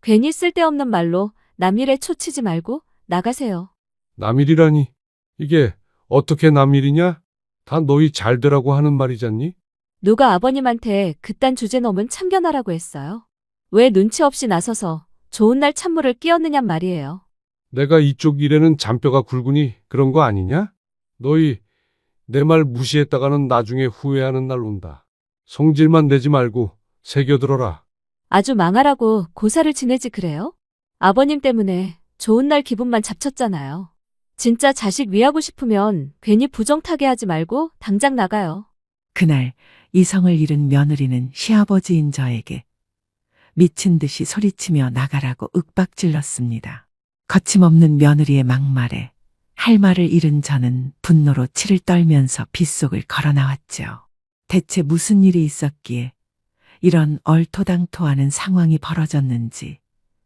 괜히 쓸데없는 말로 남 일에 초치지 말고 나가세요. 남일이라니. 이게 어떻게 남일이냐? 다 너희 잘 되라고 하는 말이잖니? 누가 아버님한테 그딴 주제넘은 참견하라고 했어요. 왜 눈치 없이 나서서 좋은 날 찬물을 끼얹느냔 말이에요. 내가 이쪽 일에는 잔뼈가 굵으니 그런 거 아니냐? 너희 내 말 무시했다가는 나중에 후회하는 날 온다. 성질만 내지 말고 새겨들어라. 아주 망하라고 고사를 지내지 그래요? 아버님 때문에 좋은 날 기분만 잡쳤잖아요. 진짜 자식 위하고 싶으면 괜히 부정 타게 하지 말고 당장 나가요. 그날 이성을 잃은 며느리는 시아버지인 저에게 미친 듯이 소리치며 나가라고 윽박질렀습니다. 거침없는 며느리의 막말에 할 말을 잃은 저는 분노로 치를 떨면서 빗속을 걸어 나왔죠. 대체 무슨 일이 있었기에 이런 얼토당토하는 상황이 벌어졌는지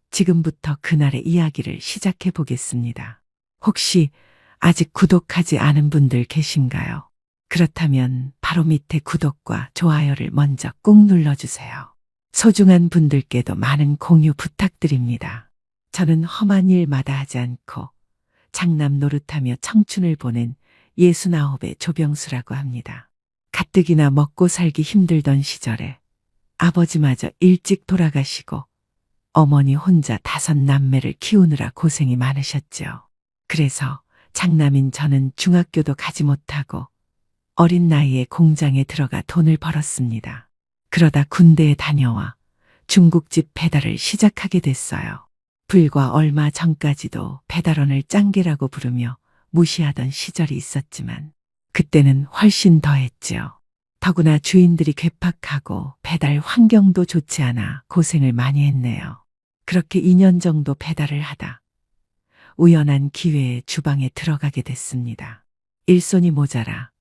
지금부터 그날의 이야기를 시작해 보겠습니다. 혹시 아직 구독하지 않은 분들 계신가요? 그렇다면 바로 밑에 구독과 좋아요를 먼저 꾹 눌러주세요. 소중한 분들께도 많은 공유 부탁드립니다. 저는 험한 일 마다하지 않고 장남 노릇하며 청춘을 보낸 69의 조병수라고 합니다. 가뜩이나 먹고 살기 힘들던 시절에 아버지마저 일찍 돌아가시고 어머니 혼자 5남매를 키우느라 고생이 많으셨죠. 그래서 장남인 저는 중학교도 가지 못하고 어린 나이에 공장에 들어가 돈을 벌었습니다. 그러다 군대에 다녀와 중국집 배달을 시작하게 됐어요. 불과 얼마 전까지도 배달원을 짱개라고 부르며 무시하던 시절이 있었지만 그때는 훨씬 더했지요. 더구나 주인들이 괴팍하고 배달 환경도 좋지 않아 고생을 많이 했네요. 그렇게 2년 정도 배달을 하다 우연한 기회에 주방에 들어가게 됐습니다. 일손이 모자라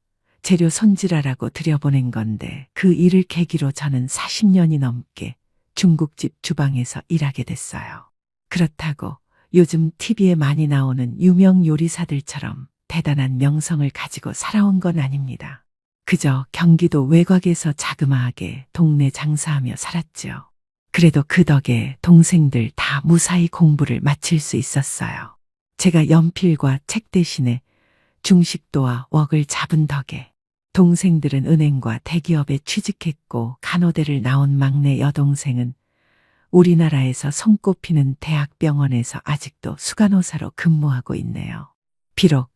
재료 손질하라고 들여보낸 건데 그 일을 계기로 저는 40년이 넘게 중국집 주방에서 일하게 됐어요. 그렇다고 요즘 TV에 많이 나오는 유명 요리사들처럼 대단한 명성을 가지고 살아온 건 아닙니다. 그저 경기도 외곽에서 자그마하게 동네 장사하며 살았죠. 그래도 그 덕에 동생들 다 무사히 공부를 마칠 수 있었어요. 제가 연필과 책 대신에 중식도와 웍을 잡은 덕에 동생들은 은행과 대기업에 취직했고 간호대를 나온 막내 여동생은 우리나라에서 손꼽히는 대학병원에서 아직도 수간호사로 근무하고 있네요. 비록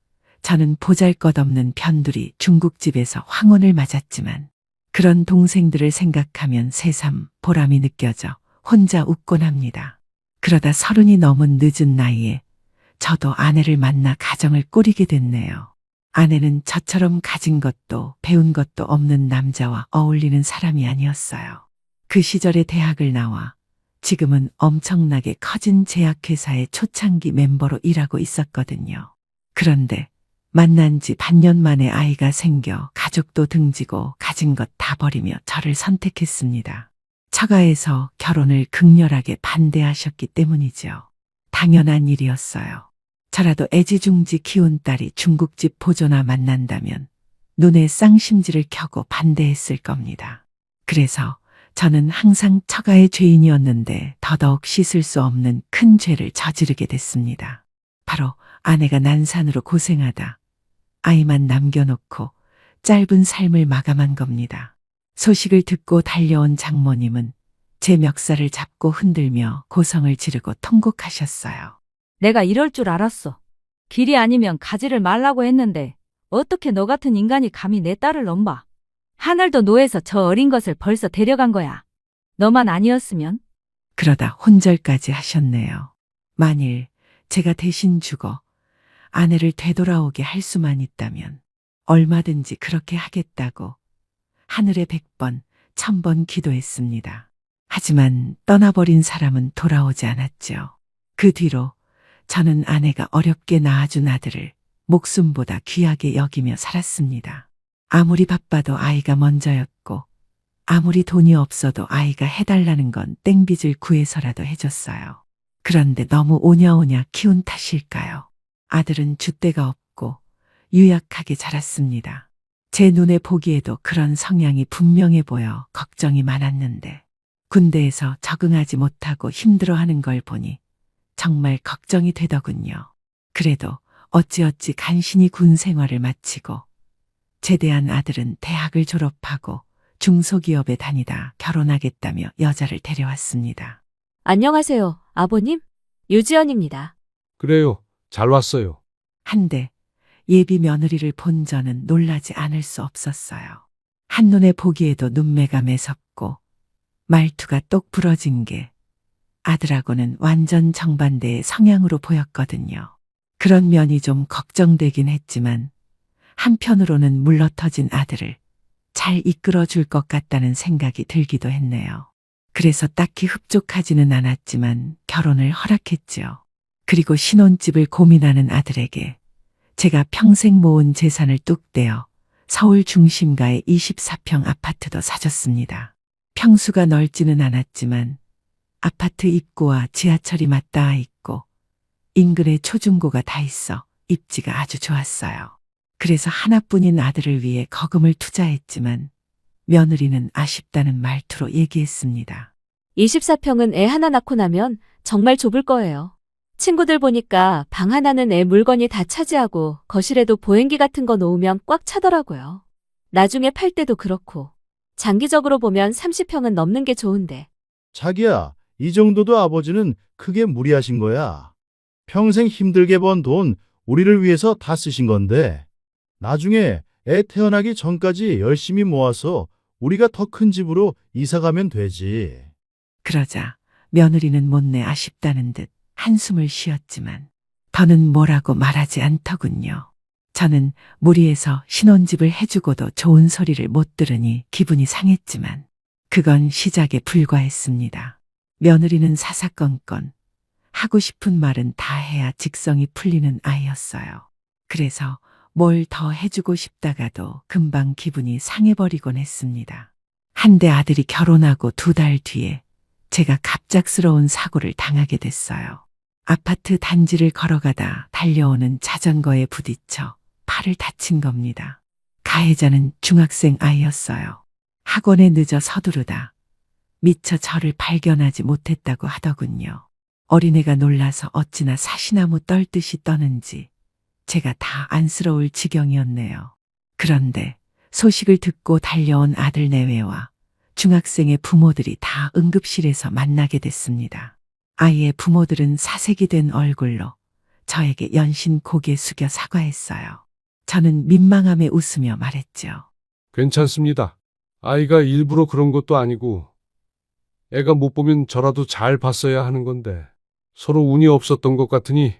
저는 보잘것없는 변두리 중국집에서 황혼을 맞았지만 그런 동생들을 생각하면 새삼 보람이 느껴져 혼자 웃곤 합니다. 그러다 30이 넘은 늦은 나이에 저도 아내를 만나 가정을 꾸리게 됐네요. 아내는 저처럼 가진 것도 배운 것도 없는 남자와 어울리는 사람이 아니었어요. 그 시절에 대학을 나와 지금은 엄청나게 커진 제약회사의 초창기 멤버로 일하고 있었거든요. 그런데 만난 지 반년 만에 아이가 생겨 가족도 등지고 가진 것 다 버리며 저를 선택했습니다. 처가에서 결혼을 극렬하게 반대하셨기 때문이죠. 당연한 일이었어요. 저라도 애지중지 키운 딸이 중국집 보조나 만난다면 눈에 쌍심지를 켜고 반대했을 겁니다. 그래서 저는 항상 처가의 죄인이었는데 더더욱 씻을 수 없는 큰 죄를 저지르게 됐습니다. 바로 아내가 난산으로 고생하다 아이만 남겨놓고 짧은 삶을 마감한 겁니다. 소식을 듣고 달려온 장모님은 제 멱살을 잡고 흔들며 고성을 지르고 통곡하셨어요. 내가 이럴 줄 알았어. 길이 아니면 가지를 말라고 했는데 어떻게 너 같은 인간이 감히 내 딸을 넘봐. 하늘도 노해서 저 어린 것을 벌써 데려간 거야. 너만 아니었으면? 그러다 혼절까지 하셨네요. 만일 제가 대신 죽어 아내를 되돌아오게 할 수만 있다면 얼마든지 그렇게 하겠다고 하늘에 100번, 1000번 기도했습니다. 하지만 떠나버린 사람은 돌아오지 않았죠. 그 뒤로 저는 아내가 어렵게 낳아준 아들을 목숨보다 귀하게 여기며 살았습니다. 아무리 바빠도 아이가 먼저였고 아무리 돈이 없어도 아이가 해달라는 건 땡빚을 구해서라도 해줬어요. 그런데 너무 오냐오냐 키운 탓일까요? 아들은 줏대가 없고 유약하게 자랐습니다. 제 눈에 보기에도 그런 성향이 분명해 보여 걱정이 많았는데 군대에서 적응하지 못하고 힘들어하는 걸 보니 정말 걱정이 되더군요. 그래도 어찌어찌 간신히 군 생활을 마치고 제대한 아들은 대학을 졸업하고 중소기업에 다니다 결혼하겠다며 여자를 데려왔습니다. 안녕하세요, 아버님. 유지연입니다. 그래요. 잘 왔어요. 한데 예비 며느리를 본 저는 놀라지 않을 수 없었어요. 한눈에 보기에도 눈매가 매섭고 말투가 똑 부러진 게 아들하고는 완전 정반대의 성향으로 보였거든요. 그런 면이 좀 걱정되긴 했지만 한편으로는 물러터진 아들을 잘 이끌어 줄 것 같다는 생각이 들기도 했네요. 그래서 딱히 흡족하지는 않았지만 결혼을 허락했지요. 그리고 신혼집을 고민하는 아들에게 제가 평생 모은 재산을 뚝 떼어 서울 중심가의 24평 아파트도 사줬습니다. 평수가 넓지는 않았지만 아파트 입구와 지하철이 맞닿아 있고 인근에 초중고가 다 있어 입지가 아주 좋았어요. 그래서 하나뿐인 아들을 위해 거금을 투자했지만 며느리는 아쉽다는 말투로 얘기했습니다. 24평은 애 하나 낳고 나면 정말 좁을 거예요. 친구들 보니까 방 하나는 애 물건이 다 차지하고 거실에도 보행기 같은 거 놓으면 꽉 차더라고요. 나중에 팔 때도 그렇고. 장기적으로 보면 30평은 넘는 게 좋은데. 자기야, 이 정도도 아버지는 크게 무리하신 거야. 평생 힘들게 번 돈 우리를 위해서 다 쓰신 건데 나중에 애 태어나기 전까지 열심히 모아서 우리가 더 큰 집으로 이사 가면 되지. 그러자 며느리는 못내 아쉽다는 듯 한숨을 쉬었지만 더는 뭐라고 말하지 않더군요. 저는 무리해서 신혼집을 해주고도 좋은 소리를 못 들으니 기분이 상했지만 그건 시작에 불과했습니다. 며느리는 사사건건 하고 싶은 말은 다 해야 직성이 풀리는 아이였어요. 그래서 뭘 더 해주고 싶다가도 금방 기분이 상해버리곤 했습니다. 한데 아들이 결혼하고 2달 뒤에 제가 갑작스러운 사고를 당하게 됐어요. 아파트 단지를 걸어가다 달려오는 자전거에 부딪혀 팔을 다친 겁니다. 가해자는 중학생 아이였어요. 학원에 늦어 서두르다 미처 저를 발견하지 못했다고 하더군요. 어린애가 놀라서 어찌나 사시나무 떨듯이 떠는지 제가 다 안쓰러울 지경이었네요. 그런데 소식을 듣고 달려온 아들 내외와 중학생의 부모들이 다 응급실에서 만나게 됐습니다. 아이의 부모들은 사색이 된 얼굴로 저에게 연신 고개 숙여 사과했어요. 저는 민망함에 웃으며 말했죠. 괜찮습니다. 아이가 일부러 그런 것도 아니고 애가 못 보면 저라도 잘 봤어야 하는 건데 서로 운이 없었던 것 같으니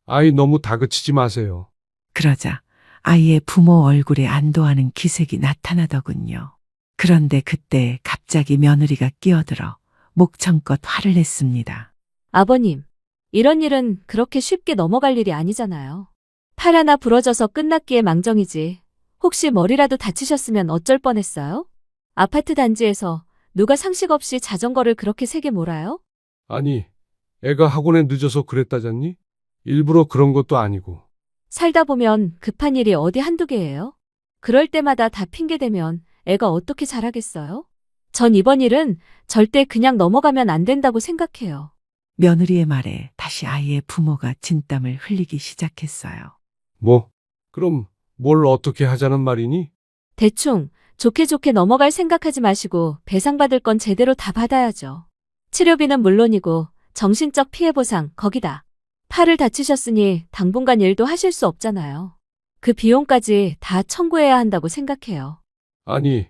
아이 너무 다그치지 마세요. 그러자 아이의 부모 얼굴에 안도하는 기색이 나타나더군요. 그런데 그때 갑자기 며느리가 끼어들어 목청껏 화를 냈습니다. 아버님, 이런 일은 그렇게 쉽게 넘어갈 일이 아니잖아요. 팔 하나 부러져서 끝났기에 망정이지. 혹시 머리라도 다치셨으면 어쩔 뻔했어요? 아파트 단지에서 누가 상식 없이 자전거를 그렇게 세게 몰아요? 아니, 애가 학원에 늦어서 그랬다잖니? 일부러 그런 것도 아니고. 살다 보면 급한 일이 어디 한두 개예요? 그럴 때마다 다 핑계대면 애가 어떻게 자라겠어요? 전 이번 일은 절대 그냥 넘어가면 안 된다고 생각해요. 며느리의 말에 다시 아이의 부모가 진땀을 흘리기 시작했어요. 뭐? 그럼 뭘 어떻게 하자는 말이니? 대충 좋게 좋게 넘어갈 생각하지 마시고 배상받을 건 제대로 다 받아야죠. 치료비는 물론이고 정신적 피해 보상 거기다. 팔을 다치셨으니 당분간 일도 하실 수 없잖아요. 그 비용까지 다 청구해야 한다고 생각해요. 아니,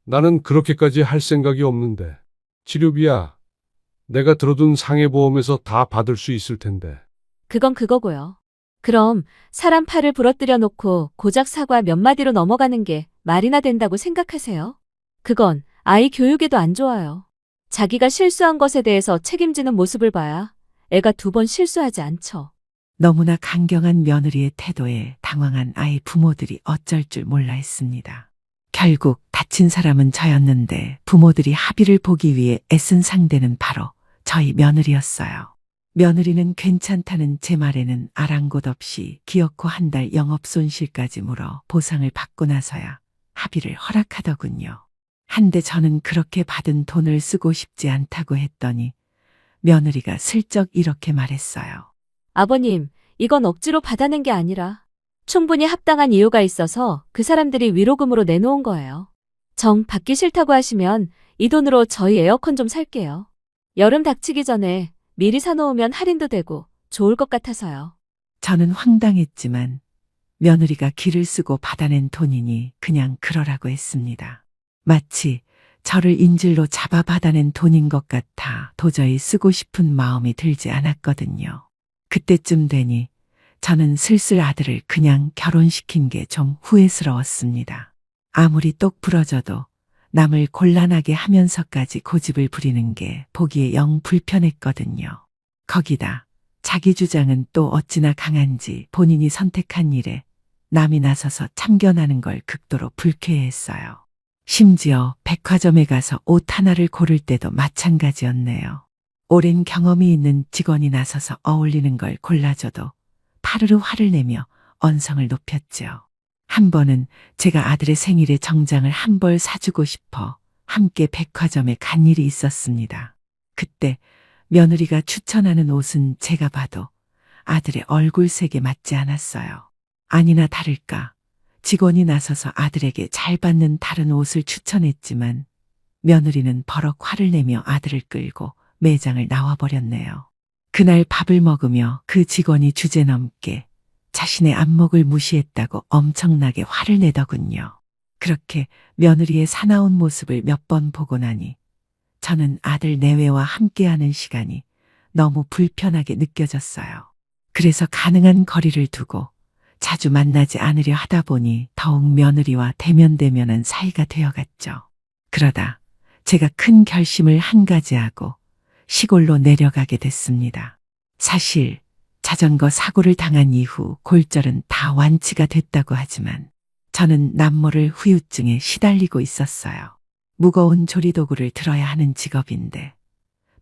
나는 그렇게까지 할 생각이 없는데. 치료비야, 내가 들어둔 상해보험에서 다 받을 수 있을 텐데. 그건 그거고요. 그럼 사람 팔을 부러뜨려 놓고 고작 사과 몇 마디로 넘어가는 게 말이나 된다고 생각하세요? 그건 아이 교육에도 안 좋아요. 자기가 실수한 것에 대해서 책임지는 모습을 봐야 애가 2번 실수하지 않죠. 너무나 강경한 며느리의 태도에 당황한 아이 부모들이 어쩔 줄 몰라 했습니다. 결국 다친 사람은 저였는데 부모들이 합의를 보기 위해 애쓴 상대는 바로 저희 며느리였어요. 며느리는 괜찮다는 제 말에는 아랑곳 없이 기어코 1달 영업 손실까지 물어 보상을 받고 나서야 합의를 허락하더군요. 한데 저는 그렇게 받은 돈을 쓰고 싶지 않다고 했더니 며느리가 슬쩍 이렇게 말했어요. 아버님, 이건 억지로 받아낸 게 아니라 충분히 합당한 이유가 있어서 그 사람들이 위로금으로 내놓은 거예요. 정 받기 싫다고 하시면 이 돈으로 저희 에어컨 좀 살게요. 여름 닥치기 전에 미리 사놓으면 할인도 되고 좋을 것 같아서요. 저는 황당했지만 며느리가 기를 쓰고 받아낸 돈이니 그냥 그러라고 했습니다. 마치 저를 인질로 잡아 받아낸 돈인 것 같아 도저히 쓰고 싶은 마음이 들지 않았거든요. 그때쯤 되니 저는 슬슬 아들을 그냥 결혼시킨 게 좀 후회스러웠습니다. 아무리 똑 부러져도 남을 곤란하게 하면서까지 고집을 부리는 게 보기에 영 불편했거든요. 거기다 자기 주장은 또 어찌나 강한지 본인이 선택한 일에 남이 나서서 참견하는 걸 극도로 불쾌해했어요. 심지어 백화점에 가서 옷 하나를 고를 때도 마찬가지였네요. 오랜 경험이 있는 직원이 나서서 어울리는 걸 골라줘도 파르르 화를 내며 언성을 높였죠. 한 번은 제가 아들의 생일에 정장을 한 벌 사주고 싶어 함께 백화점에 간 일이 있었습니다. 그때 며느리가 추천하는 옷은 제가 봐도 아들의 얼굴색에 맞지 않았어요. 아니나 다를까 직원이 나서서 아들에게 잘 받는 다른 옷을 추천했지만 며느리는 버럭 화를 내며 아들을 끌고 매장을 나와버렸네요. 그날 밥을 먹으며 그 직원이 주제넘게 자신의 안목을 무시했다고 엄청나게 화를 내더군요. 그렇게 며느리의 사나운 모습을 몇 번 보고 나니 저는 아들 내외와 함께하는 시간이 너무 불편하게 느껴졌어요. 그래서 가능한 거리를 두고 자주 만나지 않으려 하다 보니 더욱 며느리와 대면대면한 사이가 되어갔죠. 그러다 제가 큰 결심을 한 가지 하고 시골로 내려가게 됐습니다. 사실 자전거 사고를 당한 이후 골절은 다 완치가 됐다고 하지만 저는 남모를 후유증에 시달리고 있었어요. 무거운 조리도구를 들어야 하는 직업인데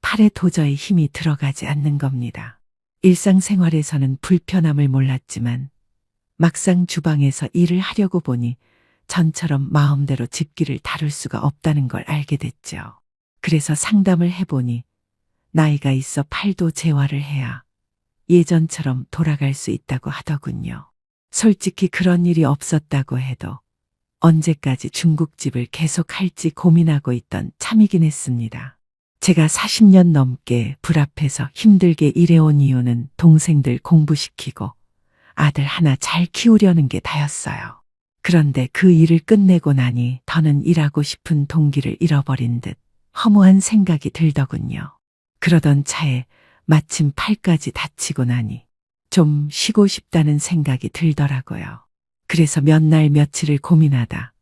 팔에 도저히 힘이 들어가지 않는 겁니다. 일상생활에서는 불편함을 몰랐지만 막상 주방에서 일을 하려고 보니 전처럼 마음대로 집기를 다룰 수가 없다는 걸 알게 됐죠. 그래서 상담을 해보니 나이가 있어 팔도 재활을 해야 예전처럼 돌아갈 수 있다고 하더군요. 솔직히 그런 일이 없었다고 해도 언제까지 중국집을 계속할지 고민하고 있던 참이긴 했습니다. 제가 40년 넘게 불 앞에서 힘들게 일해온 이유는 동생들 공부시키고 아들 하나 잘 키우려는 게 다였어요. 그런데 그 일을 끝내고 나니 더는 일하고 싶은 동기를 잃어버린 듯 허무한 생각이 들더군요. 그러던 차에 마침 팔까지 다치고 나니 좀 쉬고 싶다는 생각이 들더라고요. 그래서 몇 날 며칠을 고민하다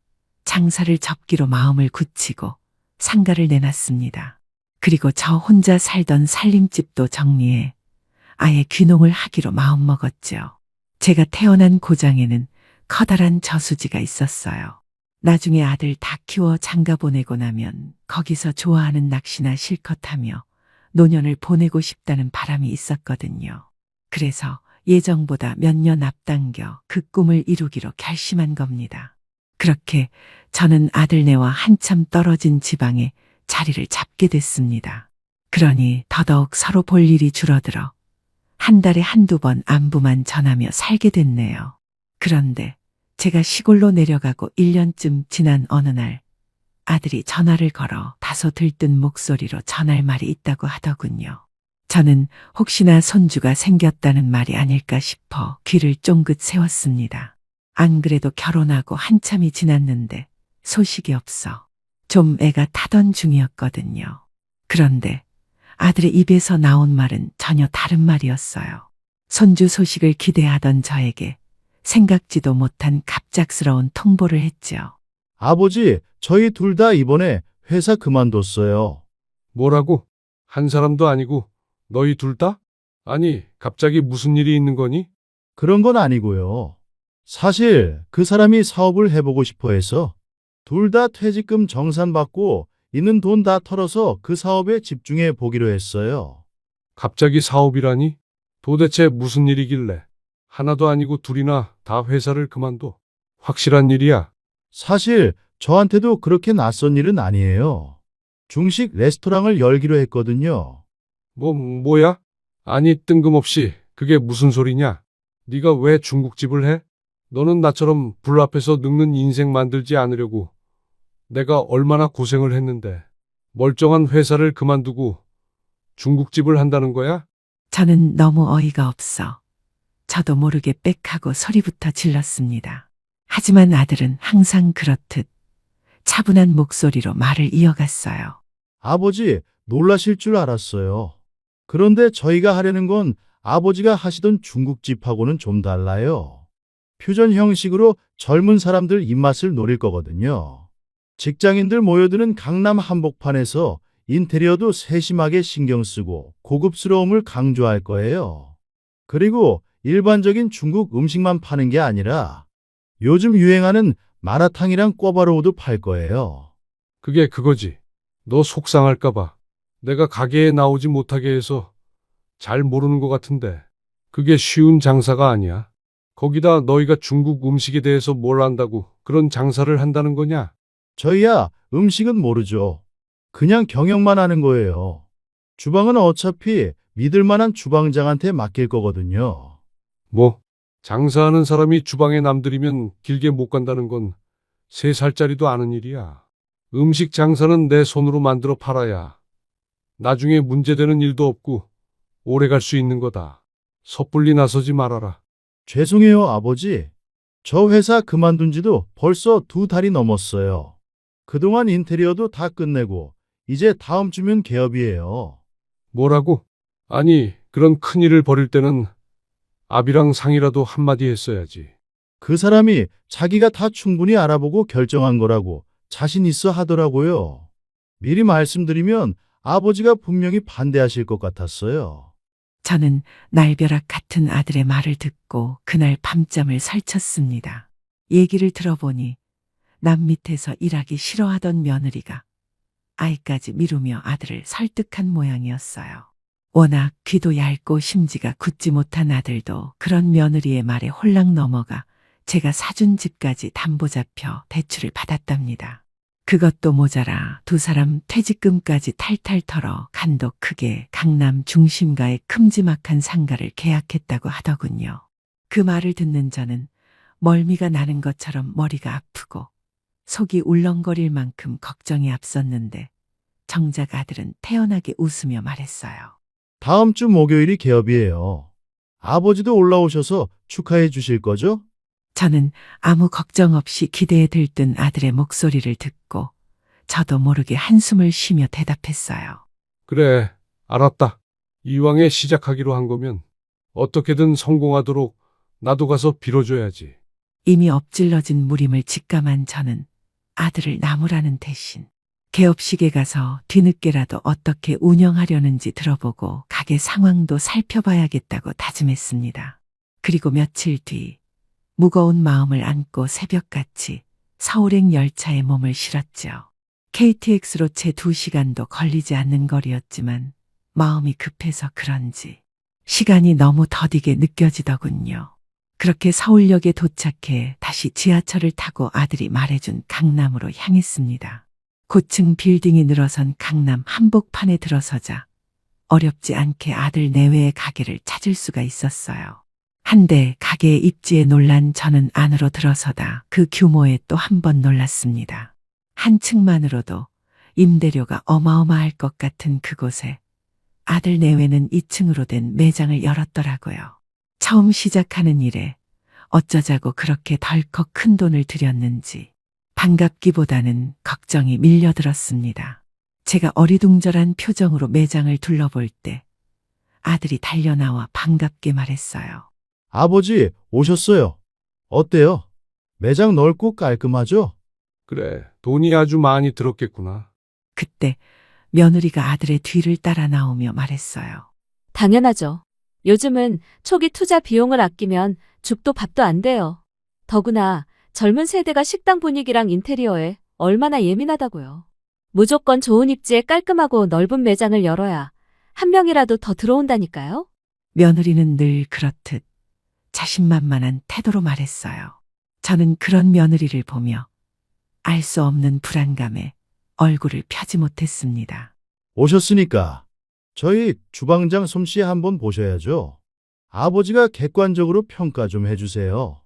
장사를 접기로 마음을 굳히고 상가를 내놨습니다. 그리고 저 혼자 살던 살림집도 정리해 아예 귀농을 하기로 마음먹었죠. 제가 태어난 고장에는 커다란 저수지가 있었어요. 나중에 아들 다 키워 장가 보내고 나면 거기서 좋아하는 낚시나 실컷 하며 노년을 보내고 싶다는 바람이 있었거든요. 그래서 예정보다 몇 년 앞당겨 그 꿈을 이루기로 결심한 겁니다. 그렇게 저는 아들네와 한참 떨어진 지방에 자리를 잡게 됐습니다. 그러니 더더욱 서로 볼 일이 줄어들어 한 달에 한두 번 안부만 전하며 살게 됐네요. 그런데 제가 시골로 내려가고 1년쯤 지난 어느 날 아들이 전화를 걸어 다소 들뜬 목소리로 전할 말이 있다고 하더군요. 저는 혹시나 손주가 생겼다는 말이 아닐까 싶어 귀를 쫑긋 세웠습니다. 안 그래도 결혼하고 한참이 지났는데 소식이 없어 좀 애가 타던 중이었거든요. 그런데 아들의 입에서 나온 말은 전혀 다른 말이었어요. 손주 소식을 기대하던 저에게 생각지도 못한 갑작스러운 통보를 했죠. 아버지, 저희 둘 다 이번에 회사 그만뒀어요. 뭐라고? 한 사람도 아니고 너희 둘 다? 아니, 갑자기 무슨 일이 있는 거니? 그런 건 아니고요. 사실 그 사람이 사업을 해보고 싶어 해서 둘 다 퇴직금 정산받고 있는 돈 다 털어서 그 사업에 집중해 보기로 했어요. 갑자기 사업이라니? 도대체 무슨 일이길래? 하나도 아니고 둘이나 다 회사를 그만둬. 확실한 일이야. 사실 저한테도 그렇게 낯선 일은 아니에요. 중식 레스토랑을 열기로 했거든요. 뭐야? 아니, 뜬금없이 그게 무슨 소리냐? 네가 왜 중국집을 해? 너는 나처럼 불 앞에서 늙는 인생 만들지 않으려고 내가 얼마나 고생을 했는데 멀쩡한 회사를 그만두고 중국집을 한다는 거야? 저는 너무 어이가 없어 저도 모르게 빽하고 소리부터 질렀습니다. 하지만 아들은 항상 그렇듯 차분한 목소리로 말을 이어갔어요. 아버지, 놀라실 줄 알았어요. 그런데 저희가 하려는 건 아버지가 하시던 중국집하고는 좀 달라요. 퓨전 형식으로 젊은 사람들 입맛을 노릴 거거든요. 직장인들 모여드는 강남 한복판에서 인테리어도 세심하게 신경 쓰고 고급스러움을 강조할 거예요. 그리고 일반적인 중국 음식만 파는 게 아니라 요즘 유행하는 마라탕이랑 꿔바로우도 팔 거예요. 그게 그거지. 너 속상할까봐 내가 가게에 나오지 못하게 해서 잘 모르는 것 같은데 그게 쉬운 장사가 아니야. 거기다 너희가 중국 음식에 대해서 뭘 안다고 그런 장사를 한다는 거냐? 저희야 음식은 모르죠. 그냥 경영만 하는 거예요. 주방은 어차피 믿을 만한 주방장한테 맡길 거거든요. 뭐, 장사하는 사람이 주방에 남들이면 길게 못 간다는 건 3살짜리도 아는 일이야. 음식 장사는 내 손으로 만들어 팔아야 나중에 문제되는 일도 없고 오래 갈 수 있는 거다. 섣불리 나서지 말아라. 죄송해요, 아버지. 저 회사 그만둔 지도 벌써 2달이 넘었어요. 그동안 인테리어도 다 끝내고 이제 다음 주면 개업이에요. 뭐라고? 아니, 그런 큰일을 벌일 때는 아비랑 상의라도 한마디 했어야지. 그 사람이 자기가 다 충분히 알아보고 결정한 거라고 자신 있어 하더라고요. 미리 말씀드리면 아버지가 분명히 반대하실 것 같았어요. 저는 날벼락 같은 아들의 말을 듣고 그날 밤잠을 설쳤습니다. 얘기를 들어보니 남 밑에서 일하기 싫어하던 며느리가 아이까지 미루며 아들을 설득한 모양이었어요. 워낙 귀도 얇고 심지가 굳지 못한 아들도 그런 며느리의 말에 홀랑 넘어가 제가 사준 집까지 담보 잡혀 대출을 받았답니다. 그것도 모자라 2사람 퇴직금까지 탈탈 털어 간도 크게 강남 중심가의 큼지막한 상가를 계약했다고 하더군요. 그 말을 듣는 저는 멀미가 나는 것처럼 머리가 아프고 속이 울렁거릴 만큼 걱정이 앞섰는데 정작 아들은 태연하게 웃으며 말했어요. 다음 주 목요일이 개업이에요. 아버지도 올라오셔서 축하해 주실 거죠? 저는 아무 걱정 없이 기대에 들뜬 아들의 목소리를 듣고 저도 모르게 한숨을 쉬며 대답했어요. 그래, 알았다. 이왕에 시작하기로 한 거면 어떻게든 성공하도록 나도 가서 빌어줘야지. 이미 엎질러진 무림을 직감한 저는 아들을 나무라는 대신 개업식에 가서 뒤늦게라도 어떻게 운영하려는지 들어보고 가게 상황도 살펴봐야겠다고 다짐했습니다. 그리고 며칠 뒤 무거운 마음을 안고 새벽같이 서울행 열차에 몸을 실었죠. KTX로 채 2시간도 걸리지 않는 거리였지만 마음이 급해서 그런지 시간이 너무 더디게 느껴지더군요. 그렇게 서울역에 도착해 다시 지하철을 타고 아들이 말해준 강남으로 향했습니다. 고층 빌딩이 늘어선 강남 한복판에 들어서자 어렵지 않게 아들 내외의 가게를 찾을 수가 있었어요. 한데 가게의 입지에 놀란 저는 안으로 들어서다 그 규모에 또 한 번 놀랐습니다. 한 층만으로도 임대료가 어마어마할 것 같은 그곳에 아들 내외는 2층으로 된 매장을 열었더라고요. 처음 시작하는 일에 어쩌자고 그렇게 덜컥 큰 돈을 들였는지 반갑기보다는 걱정이 밀려들었습니다. 제가 어리둥절한 표정으로 매장을 둘러볼 때 아들이 달려나와 반갑게 말했어요. 아버지, 오셨어요. 어때요? 매장 넓고 깔끔하죠? 그래, 돈이 아주 많이 들었겠구나. 그때 며느리가 아들의 뒤를 따라 나오며 말했어요. 당연하죠. 요즘은 초기 투자 비용을 아끼면 죽도 밥도 안 돼요. 더구나 젊은 세대가 식당 분위기랑 인테리어에 얼마나 예민하다고요. 무조건 좋은 입지에 깔끔하고 넓은 매장을 열어야 한 명이라도 더 들어온다니까요. 며느리는 늘 그렇듯 자신만만한 태도로 말했어요. 저는 그런 며느리를 보며 알 수 없는 불안감에 얼굴을 펴지 못했습니다. 오셨으니까 저희 주방장 솜씨 한번 보셔야죠. 아버지가 객관적으로 평가 좀 해주세요.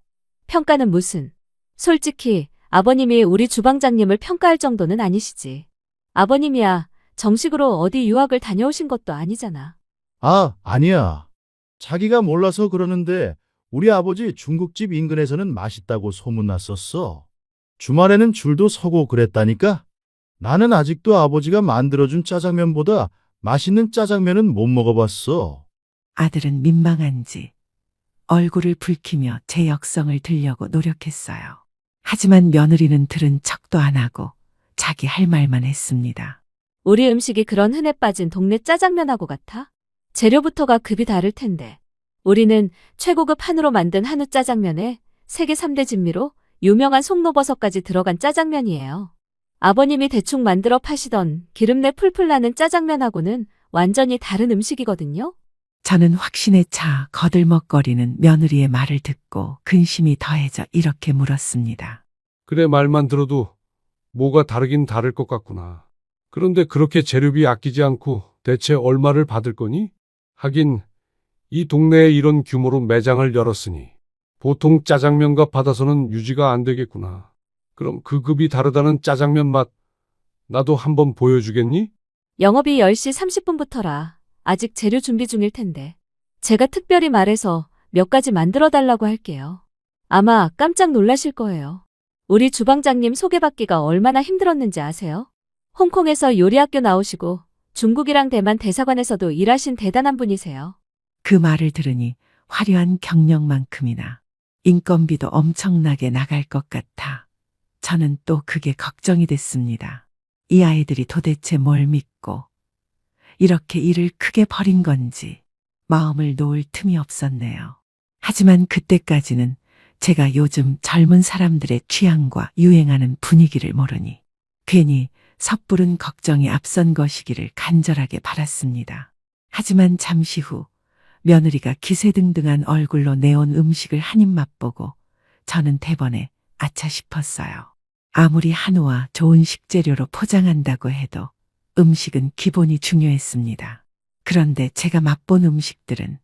평가는 무슨? 솔직히 아버님이 우리 주방장님을 평가할 정도는 아니시지. 아버님이야 정식으로 어디 유학을 다녀오신 것도 아니잖아. 아, 아니야. 자기가 몰라서 그러는데 우리 아버지 중국집 인근에서는 맛있다고 소문났었어. 주말에는 줄도 서고 그랬다니까? 나는 아직도 아버지가 만들어준 짜장면보다 맛있는 짜장면은 못 먹어봤어. 아들은 민망한지 얼굴을 붉히며 제 역성을 들려고 노력했어요. 하지만 며느리는 들은 척도 안 하고 자기 할 말만 했습니다. 우리 음식이 그런 흔해 빠진 동네 짜장면하고 같아? 재료부터가 급이 다를 텐데. 우리는 최고급 한우로 만든 한우 짜장면에 세계 3대 진미로 유명한 송로버섯까지 들어간 짜장면이에요. 아버님이 대충 만들어 파시던 기름내 풀풀 나는 짜장면하고는 완전히 다른 음식이거든요. 저는 확신에 차 거들먹거리는 며느리의 말을 듣고 근심이 더해져 이렇게 물었습니다. 그래, 말만 들어도 뭐가 다르긴 다를 것 같구나. 그런데 그렇게 재료비 아끼지 않고 대체 얼마를 받을 거니? 하긴 이 동네에 이런 규모로 매장을 열었으니 보통 짜장면값 받아서는 유지가 안 되겠구나. 그럼 그 급이 다르다는 짜장면 맛 나도 한번 보여주겠니? 영업이 10시 30분부터라 아직 재료 준비 중일 텐데. 제가 특별히 말해서 몇 가지 만들어 달라고 할게요. 아마 깜짝 놀라실 거예요. 우리 주방장님 소개받기가 얼마나 힘들었는지 아세요? 홍콩에서 요리학교 나오시고 중국이랑 대만 대사관에서도 일하신 대단한 분이세요. 그 말을 들으니 화려한 경력만큼이나 인건비도 엄청나게 나갈 것 같아 저는 또 그게 걱정이 됐습니다. 이 아이들이 도대체 뭘 믿고 이렇게 일을 크게 벌인 건지 마음을 놓을 틈이 없었네요. 하지만 그때까지는 제가 요즘 젊은 사람들의 취향과 유행하는 분위기를 모르니 괜히 섣부른 걱정이 앞선 것이기를 간절하게 바랐습니다. 하지만 잠시 후 며느리가 기세등등한 얼굴로 내온 음식을 한 입 맛보고 저는 대번에 아차 싶었어요. 아무리 한우와 좋은 식재료로 포장한다고 해도 음식은 기본이 중요했습니다. 그런데 제가 맛본 음식들은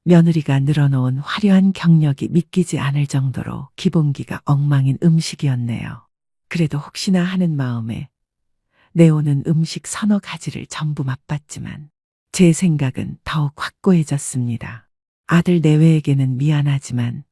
며느리가 늘어놓은 화려한 경력이 믿기지 않을 정도로 기본기가 엉망인 음식이었네요. 그래도 혹시나 하는 마음에 내오는 음식 서너 가지를 전부 맛봤지만 제 생각은 더욱 확고해졌습니다. 아들 내외에게는 미안하지만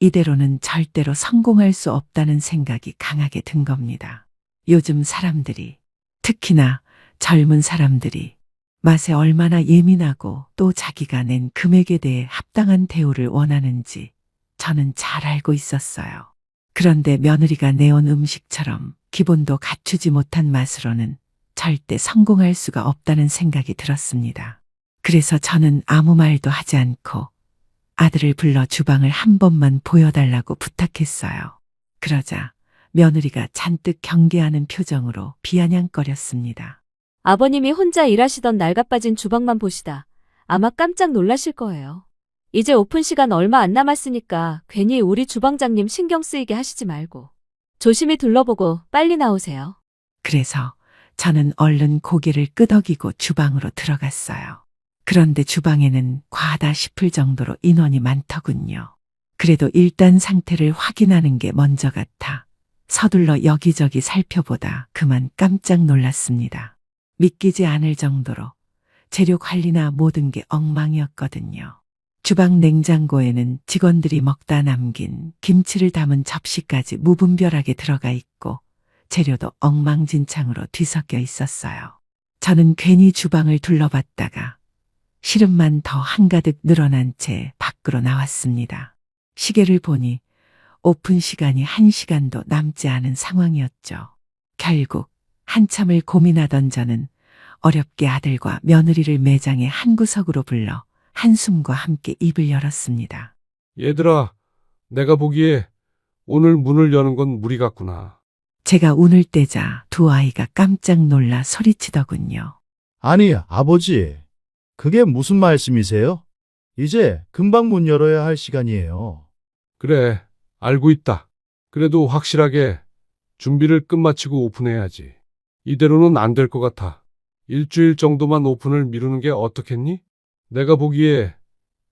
이대로는 절대로 성공할 수 없다는 생각이 강하게 든 겁니다. 요즘 사람들이, 특히나 젊은 사람들이 맛에 얼마나 예민하고 또 자기가 낸 금액에 대해 합당한 대우를 원하는지 저는 잘 알고 있었어요. 그런데 며느리가 내온 음식처럼 기본도 갖추지 못한 맛으로는 절대 성공할 수가 없다는 생각이 들었습니다. 그래서 저는 아무 말도 하지 않고 아들을 불러 주방을 한 번만 보여달라고 부탁했어요. 그러자 며느리가 잔뜩 경계하는 표정으로 비아냥거렸습니다. 아버님이 혼자 일하시던 낡아빠진 주방만 보시다 아마 깜짝 놀라실 거예요. 이제 오픈 시간 얼마 안 남았으니까 괜히 우리 주방장님 신경 쓰이게 하시지 말고 조심히 둘러보고 빨리 나오세요. 그래서 저는 얼른 고개를 끄덕이고 주방으로 들어갔어요. 그런데 주방에는 과하다 싶을 정도로 인원이 많더군요. 그래도 일단 상태를 확인하는 게 먼저 같아 서둘러 여기저기 살펴보다 그만 깜짝 놀랐습니다. 믿기지 않을 정도로 재료 관리나 모든 게 엉망이었거든요. 주방 냉장고에는 직원들이 먹다 남긴 김치를 담은 접시까지 무분별하게 들어가 있고 재료도 엉망진창으로 뒤섞여 있었어요. 저는 괜히 주방을 둘러봤다가 시름만 더 한가득 늘어난 채 밖으로 나왔습니다. 시계를 보니 오픈 시간이 1시간도 남지 않은 상황이었죠. 결국 한참을 고민하던 저는 어렵게 아들과 며느리를 매장의 한 구석으로 불러 한숨과 함께 입을 열었습니다. 얘들아, 내가 보기에 오늘 문을 여는 건 무리 같구나. 제가 운을 떼자 두 아이가 깜짝 놀라 소리치더군요. 아니, 아버지. 그게 무슨 말씀이세요? 이제 금방 문 열어야 할 시간이에요. 그래, 알고 있다. 그래도 확실하게 준비를 끝마치고 오픈해야지. 이대로는 안 될 것 같아. 일주일 정도만 오픈을 미루는 게 어떻겠니? 내가 보기에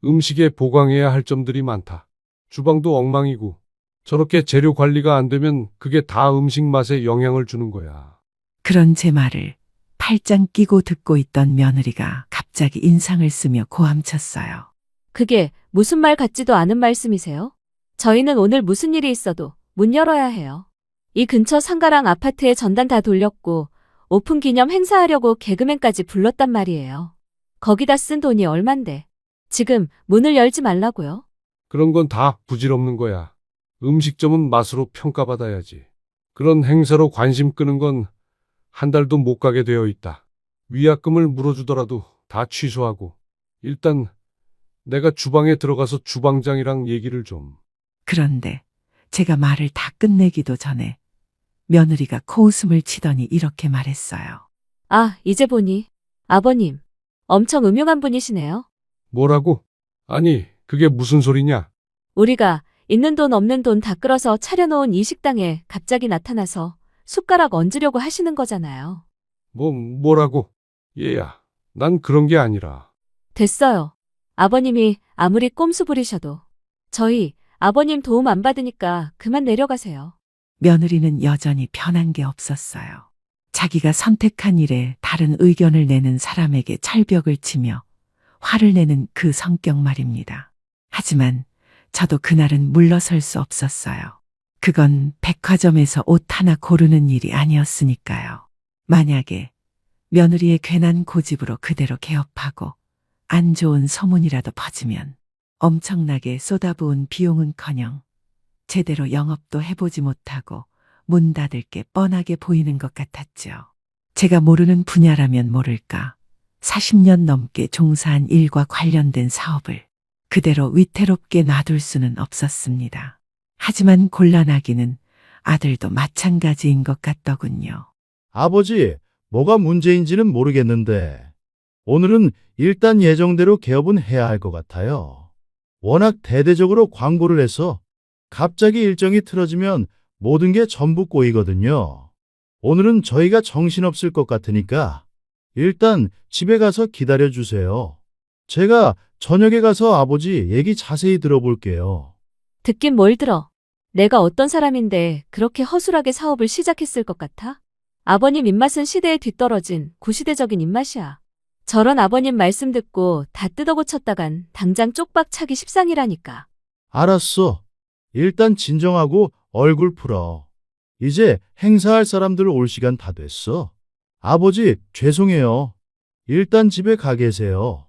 음식에 보강해야 할 점들이 많다. 주방도 엉망이고 저렇게 재료 관리가 안 되면 그게 다 음식 맛에 영향을 주는 거야. 그런 제 말을 팔짱 끼고 듣고 있던 며느리가 갑자기 인상을 쓰며 고함쳤어요. 그게 무슨 말 같지도 않은 말씀이세요? 저희는 오늘 무슨 일이 있어도 문 열어야 해요. 이 근처 상가랑 아파트에 전단 다 돌렸고 오픈 기념 행사하려고 개그맨까지 불렀단 말이에요. 거기다 쓴 돈이 얼만데. 지금 문을 열지 말라고요? 그런 건 다 부질없는 거야. 음식점은 맛으로 평가받아야지. 그런 행사로 관심 끄는 건 한 달도 못 가게 되어 있다. 위약금을 물어주더라도 다 취소하고. 일단 내가 주방에 들어가서 주방장이랑 얘기를 좀. 그런데 제가 말을 다 끝내기도 전에 며느리가 코웃음을 치더니 이렇게 말했어요. 아, 이제 보니. 아버님, 엄청 음흉한 분이시네요. 뭐라고? 아니, 그게 무슨 소리냐? 우리가 있는 돈 없는 돈 다 끌어서 차려놓은 이 식당에 갑자기 나타나서 숟가락 얹으려고 하시는 거잖아요. 뭐라고? 얘야, 난 그런 게 아니라. 됐어요. 아버님이 아무리 꼼수 부리셔도 저희 아버님 도움 안 받으니까 그만 내려가세요. 며느리는 여전히 변한 게 없었어요. 자기가 선택한 일에 다른 의견을 내는 사람에게 철벽을 치며 화를 내는 그 성격 말입니다. 하지만 저도 그날은 물러설 수 없었어요. 그건 백화점에서 옷 하나 고르는 일이 아니었으니까요. 만약에 며느리의 괜한 고집으로 그대로 개업하고 안 좋은 소문이라도 퍼지면 엄청나게 쏟아부은 비용은커녕 제대로 영업도 해보지 못하고 문 닫을 게 뻔하게 보이는 것 같았죠. 제가 모르는 분야라면 모를까 40년 넘게 종사한 일과 관련된 사업을 그대로 위태롭게 놔둘 수는 없었습니다. 하지만 곤란하기는 아들도 마찬가지인 것 같더군요. 아버지, 뭐가 문제인지는 모르겠는데 오늘은 일단 예정대로 개업은 해야 할 것 같아요. 워낙 대대적으로 광고를 해서 갑자기 일정이 틀어지면 모든 게 전부 꼬이거든요. 오늘은 저희가 정신없을 것 같으니까 일단 집에 가서 기다려 주세요. 제가 저녁에 가서 아버지 얘기 자세히 들어볼게요. 듣긴 뭘 들어. 내가 어떤 사람인데 그렇게 허술하게 사업을 시작했을 것 같아? 아버님 입맛은 시대에 뒤떨어진 구시대적인 입맛이야. 저런 아버님 말씀 듣고 다 뜯어고쳤다간 당장 쪽박 차기 십상이라니까. 알았어. 일단 진정하고 얼굴 풀어. 이제 행사할 사람들 올 시간 다 됐어. 아버지, 죄송해요. 일단 집에 가 계세요.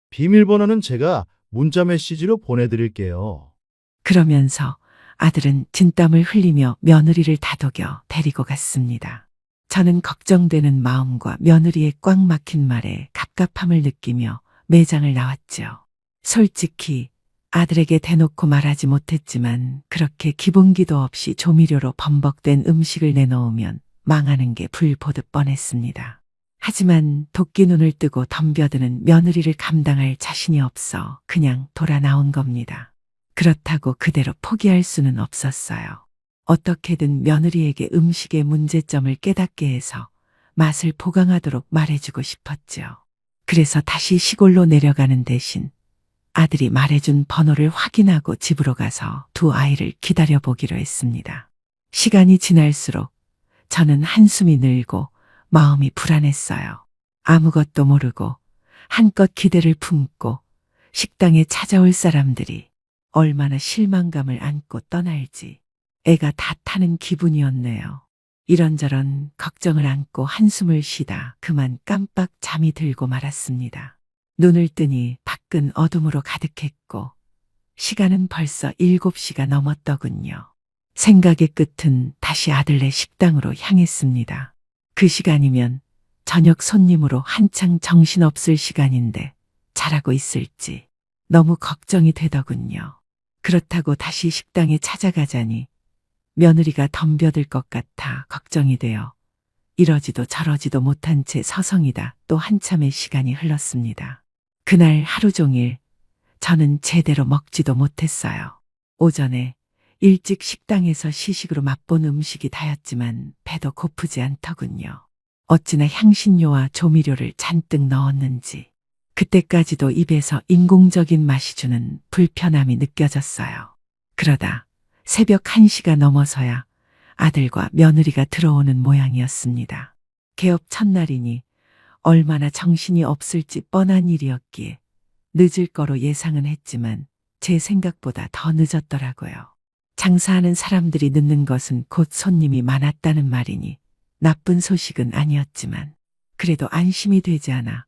비밀번호는 제가 문자 메시지로 보내드릴게요. 그러면서 아들은 진땀을 흘리며 며느리를 다독여 데리고 갔습니다. 저는 걱정되는 마음과 며느리의 꽉 막힌 말에 갑갑함을 느끼며 매장을 나왔죠. 솔직히 아들에게 대놓고 말하지 못했지만 그렇게 기본기도 없이 조미료로 범벅된 음식을 내놓으면 망하는 게 불 보듯 뻔했습니다. 하지만 도끼 눈을 뜨고 덤벼드는 며느리를 감당할 자신이 없어 그냥 돌아 나온 겁니다. 그렇다고 그대로 포기할 수는 없었어요. 어떻게든 며느리에게 음식의 문제점을 깨닫게 해서 맛을 보강하도록 말해주고 싶었죠. 그래서 다시 시골로 내려가는 대신 아들이 말해준 번호를 확인하고 집으로 가서 두 아이를 기다려보기로 했습니다. 시간이 지날수록 저는 한숨이 늘고 마음이 불안했어요. 아무것도 모르고 한껏 기대를 품고 식당에 찾아올 사람들이 얼마나 실망감을 안고 떠날지 애가 다 타는 기분이었네요. 이런저런 걱정을 안고 한숨을 쉬다 그만 깜빡 잠이 들고 말았습니다. 눈을 뜨니 밖은 어둠으로 가득했고 시간은 벌써 7시가 넘었더군요. 생각의 끝은 다시 아들네 식당으로 향했습니다. 그 시간이면 저녁 손님으로 한창 정신없을 시간인데 잘하고 있을지 너무 걱정이 되더군요. 그렇다고 다시 식당에 찾아가자니 며느리가 덤벼들 것 같아 걱정이 되어 이러지도 저러지도 못한 채 서성이다 또 한참의 시간이 흘렀습니다. 그날 하루 종일 저는 제대로 먹지도 못했어요. 오전에 일찍 식당에서 시식으로 맛본 음식이 다였지만 배도 고프지 않더군요. 어찌나 향신료와 조미료를 잔뜩 넣었는지 그때까지도 입에서 인공적인 맛이 주는 불편함이 느껴졌어요. 그러다 새벽 1시가 넘어서야 아들과 며느리가 들어오는 모양이었습니다. 개업 첫날이니 얼마나 정신이 없을지 뻔한 일이었기에 늦을 거로 예상은 했지만 제 생각보다 더 늦었더라고요. 장사하는 사람들이 늦는 것은 곧 손님이 많았다는 말이니 나쁜 소식은 아니었지만 그래도 안심이 되지 않아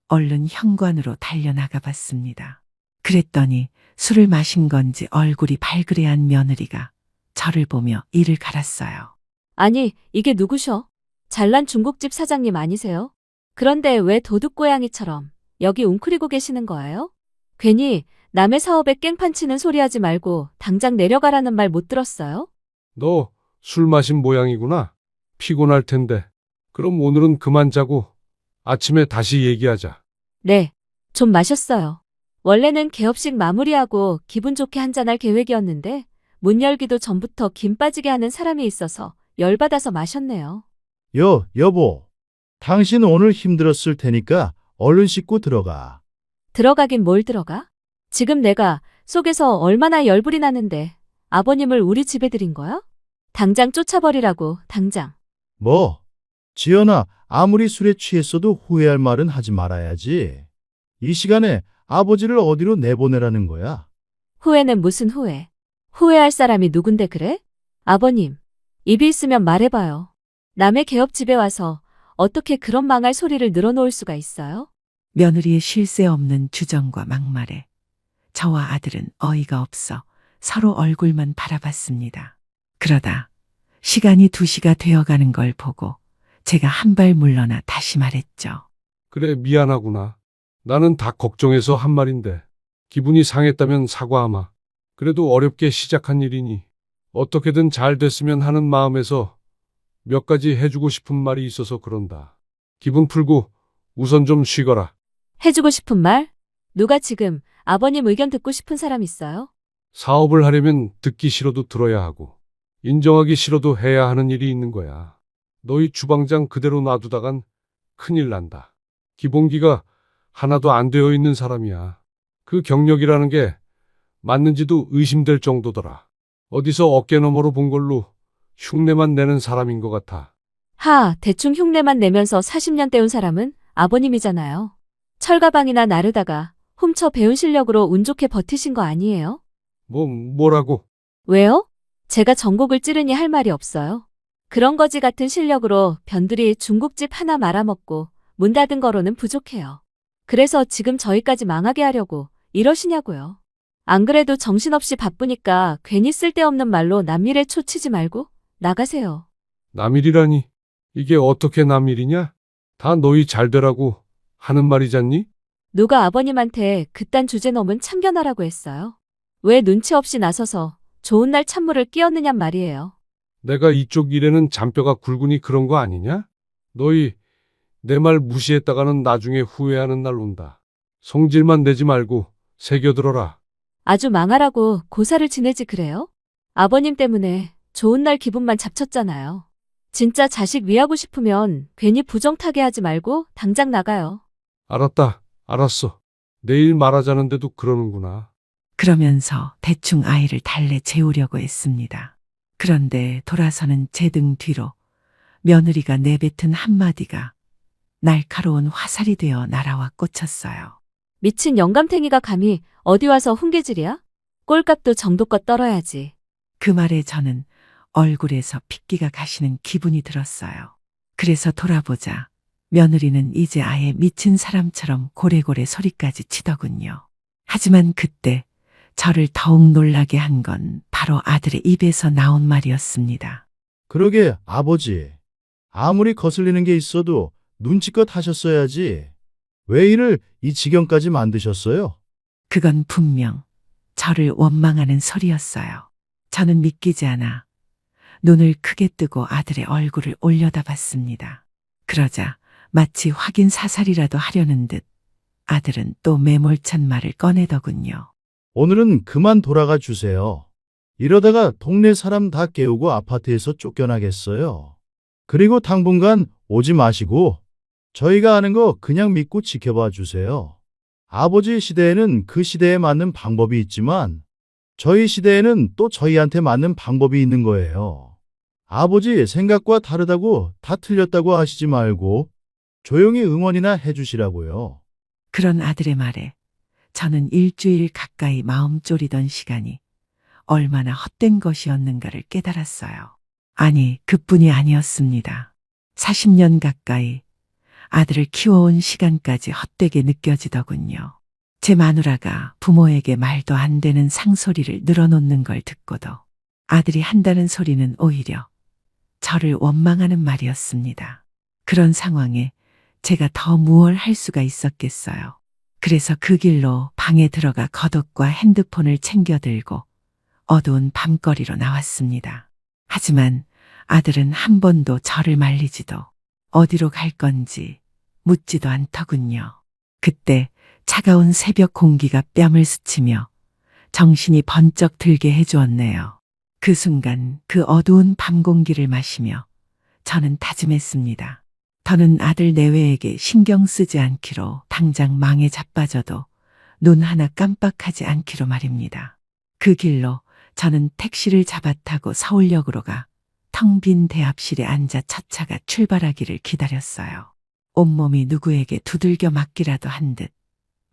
얼른 현관으로 달려나가 봤습니다. 그랬더니 술을 마신 건지 얼굴이 발그레한 며느리가 저를 보며 이를 갈았어요. 아니, 이게 누구셔? 잘난 중국집 사장님 아니세요? 그런데 왜 도둑고양이처럼 여기 웅크리고 계시는 거예요? 괜히 남의 사업에 깽판 치는 소리 하지 말고 당장 내려가라는 말 못 들었어요? 너 술 마신 모양이구나. 피곤할 텐데. 그럼 오늘은 그만 자고 아침에 다시 얘기하자. 네, 좀 마셨어요. 원래는 개업식 마무리하고 기분 좋게 한잔할 계획이었는데 문 열기도 전부터 김 빠지게 하는 사람이 있어서 열받아서 마셨네요. 여보. 당신 오늘 힘들었을 테니까 얼른 씻고 들어가. 들어가긴 뭘 들어가? 지금 내가 속에서 얼마나 열불이 나는데 아버님을 우리 집에 들인 거야? 당장 쫓아버리라고, 당장. 뭐? 지연아, 아무리 술에 취했어도 후회할 말은 하지 말아야지. 이 시간에 아버지를 어디로 내보내라는 거야? 후회는 무슨 후회? 후회할 사람이 누군데 그래? 아버님, 입이 있으면 말해봐요. 남의 개업 집에 와서 어떻게 그런 망할 소리를 늘어놓을 수가 있어요? 며느리의 쉴 새 없는 주정과 막말에 저와 아들은 어이가 없어 서로 얼굴만 바라봤습니다. 그러다 시간이 2시가 되어가는 걸 보고 제가 한 발 물러나 다시 말했죠. 그래, 미안하구나. 나는 다 걱정해서 한 말인데. 기분이 상했다면 사과하마. 그래도 어렵게 시작한 일이니 어떻게든 잘 됐으면 하는 마음에서 몇 가지 해주고 싶은 말이 있어서 그런다. 기분 풀고 우선 좀 쉬거라. 해주고 싶은 말? 누가 지금 아버님 의견 듣고 싶은 사람 있어요? 사업을 하려면 듣기 싫어도 들어야 하고 인정하기 싫어도 해야 하는 일이 있는 거야. 너희 주방장 그대로 놔두다간 큰일 난다. 기본기가 하나도 안 되어 있는 사람이야. 그 경력이라는 게 맞는지도 의심될 정도더라. 어디서 어깨너머로 본 걸로 흉내만 내는 사람인 것 같아. 대충 흉내만 내면서 40년 때운 사람은 아버님이잖아요. 철가방이나 나르다가 훔쳐 배운 실력으로 운 좋게 버티신 거 아니에요? 뭐라고? 왜요? 제가 전곡을 찌르니 할 말이 없어요. 그런 거지 같은 실력으로 변두리 중국집 하나 말아먹고 문 닫은 거로는 부족해요. 그래서 지금 저희까지 망하게 하려고 이러시냐고요. 안 그래도 정신없이 바쁘니까 괜히 쓸데없는 말로 남일에 초치지 말고 나가세요. 남일이라니? 이게 어떻게 남일이냐? 다 너희 잘 되라고 하는 말이잖니? 누가 아버님한테 그딴 주제 넘은 참견하라고 했어요? 왜 눈치 없이 나서서 좋은 날 찬물을 끼얹느냔 말이에요. 내가 이쪽 일에는 잔뼈가 굵으니 그런 거 아니냐? 너희 내 말 무시했다가는 나중에 후회하는 날 온다. 성질만 내지 말고 새겨들어라. 아주 망하라고 고사를 지내지 그래요? 아버님 때문에 좋은 날 기분만 잡쳤잖아요. 진짜 자식 위하고 싶으면 괜히 부정타게 하지 말고 당장 나가요. 알았다. 알았어. 내일 말하자는데도 그러는구나. 그러면서 대충 아이를 달래 재우려고 했습니다. 그런데 돌아서는 제 등 뒤로 며느리가 내뱉은 한마디가 날카로운 화살이 되어 날아와 꽂혔어요. 미친 영감탱이가 감히 어디 와서 훈계질이야? 꼴값도 정도껏 떨어야지. 그 말에 저는 얼굴에서 핏기가 가시는 기분이 들었어요. 그래서 돌아보자 며느리는 이제 아예 미친 사람처럼 고래고래 소리까지 치더군요. 하지만 그때 저를 더욱 놀라게 한 건 바로 아들의 입에서 나온 말이었습니다. 그러게, 아버지. 아무리 거슬리는 게 있어도 눈치껏 하셨어야지. 왜 일을 이 지경까지 만드셨어요? 그건 분명 저를 원망하는 소리였어요. 저는 믿기지 않아 눈을 크게 뜨고 아들의 얼굴을 올려다봤습니다. 그러자 마치 확인 사살이라도 하려는 듯 아들은 또 매몰찬 말을 꺼내더군요. 오늘은 그만 돌아가 주세요. 이러다가 동네 사람 다 깨우고 아파트에서 쫓겨나겠어요. 그리고 당분간 오지 마시고 저희가 하는 거 그냥 믿고 지켜봐 주세요. 아버지 시대에는 그 시대에 맞는 방법이 있지만 저희 시대에는 또 저희한테 맞는 방법이 있는 거예요. 아버지 생각과 다르다고 다 틀렸다고 하시지 말고 조용히 응원이나 해주시라고요. 그런 아들의 말에 저는 일주일 가까이 마음 졸이던 시간이 얼마나 헛된 것이었는가를 깨달았어요. 아니, 그뿐이 아니었습니다. 40년 가까이 아들을 키워온 시간까지 헛되게 느껴지더군요. 제 마누라가 부모에게 말도 안 되는 상소리를 늘어놓는 걸 듣고도 아들이 한다는 소리는 오히려 저를 원망하는 말이었습니다. 그런 상황에 제가 더 무얼 할 수가 있었겠어요. 그래서 그 길로 방에 들어가 겉옷과 핸드폰을 챙겨 들고 어두운 밤거리로 나왔습니다. 하지만 아들은 한 번도 저를 말리지도 어디로 갈 건지 묻지도 않더군요. 그때 차가운 새벽 공기가 뺨을 스치며 정신이 번쩍 들게 해주었네요. 그 순간 그 어두운 밤 공기를 마시며 저는 다짐했습니다. 더는 아들 내외에게 신경 쓰지 않기로, 당장 망에 자빠져도 눈 하나 깜빡하지 않기로 말입니다. 그 길로 저는 택시를 잡아 타고 서울역으로 가 텅 빈 대합실에 앉아 첫 차가 출발하기를 기다렸어요. 온몸이 누구에게 두들겨 맞기라도 한 듯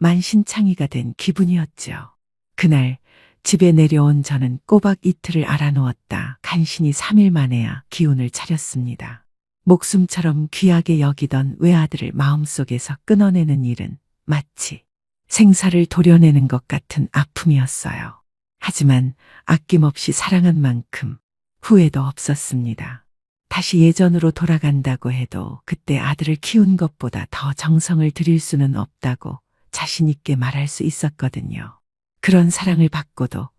만신창이가 된 기분이었죠. 그날 집에 내려온 저는 꼬박 이틀을 알아놓았다 간신히 3일 만에야 기운을 차렸습니다. 목숨처럼 귀하게 여기던 외아들을 마음속에서 끊어내는 일은 마치 생사를 도려내는 것 같은 아픔이었어요. 하지만 아낌없이 사랑한 만큼 후회도 없었습니다. 다시 예전으로 돌아간다고 해도 그때 아들을 키운 것보다 더 정성을 들일 수는 없다고 자신 있게 말할 수 있었거든요. 그런 사랑을 받고도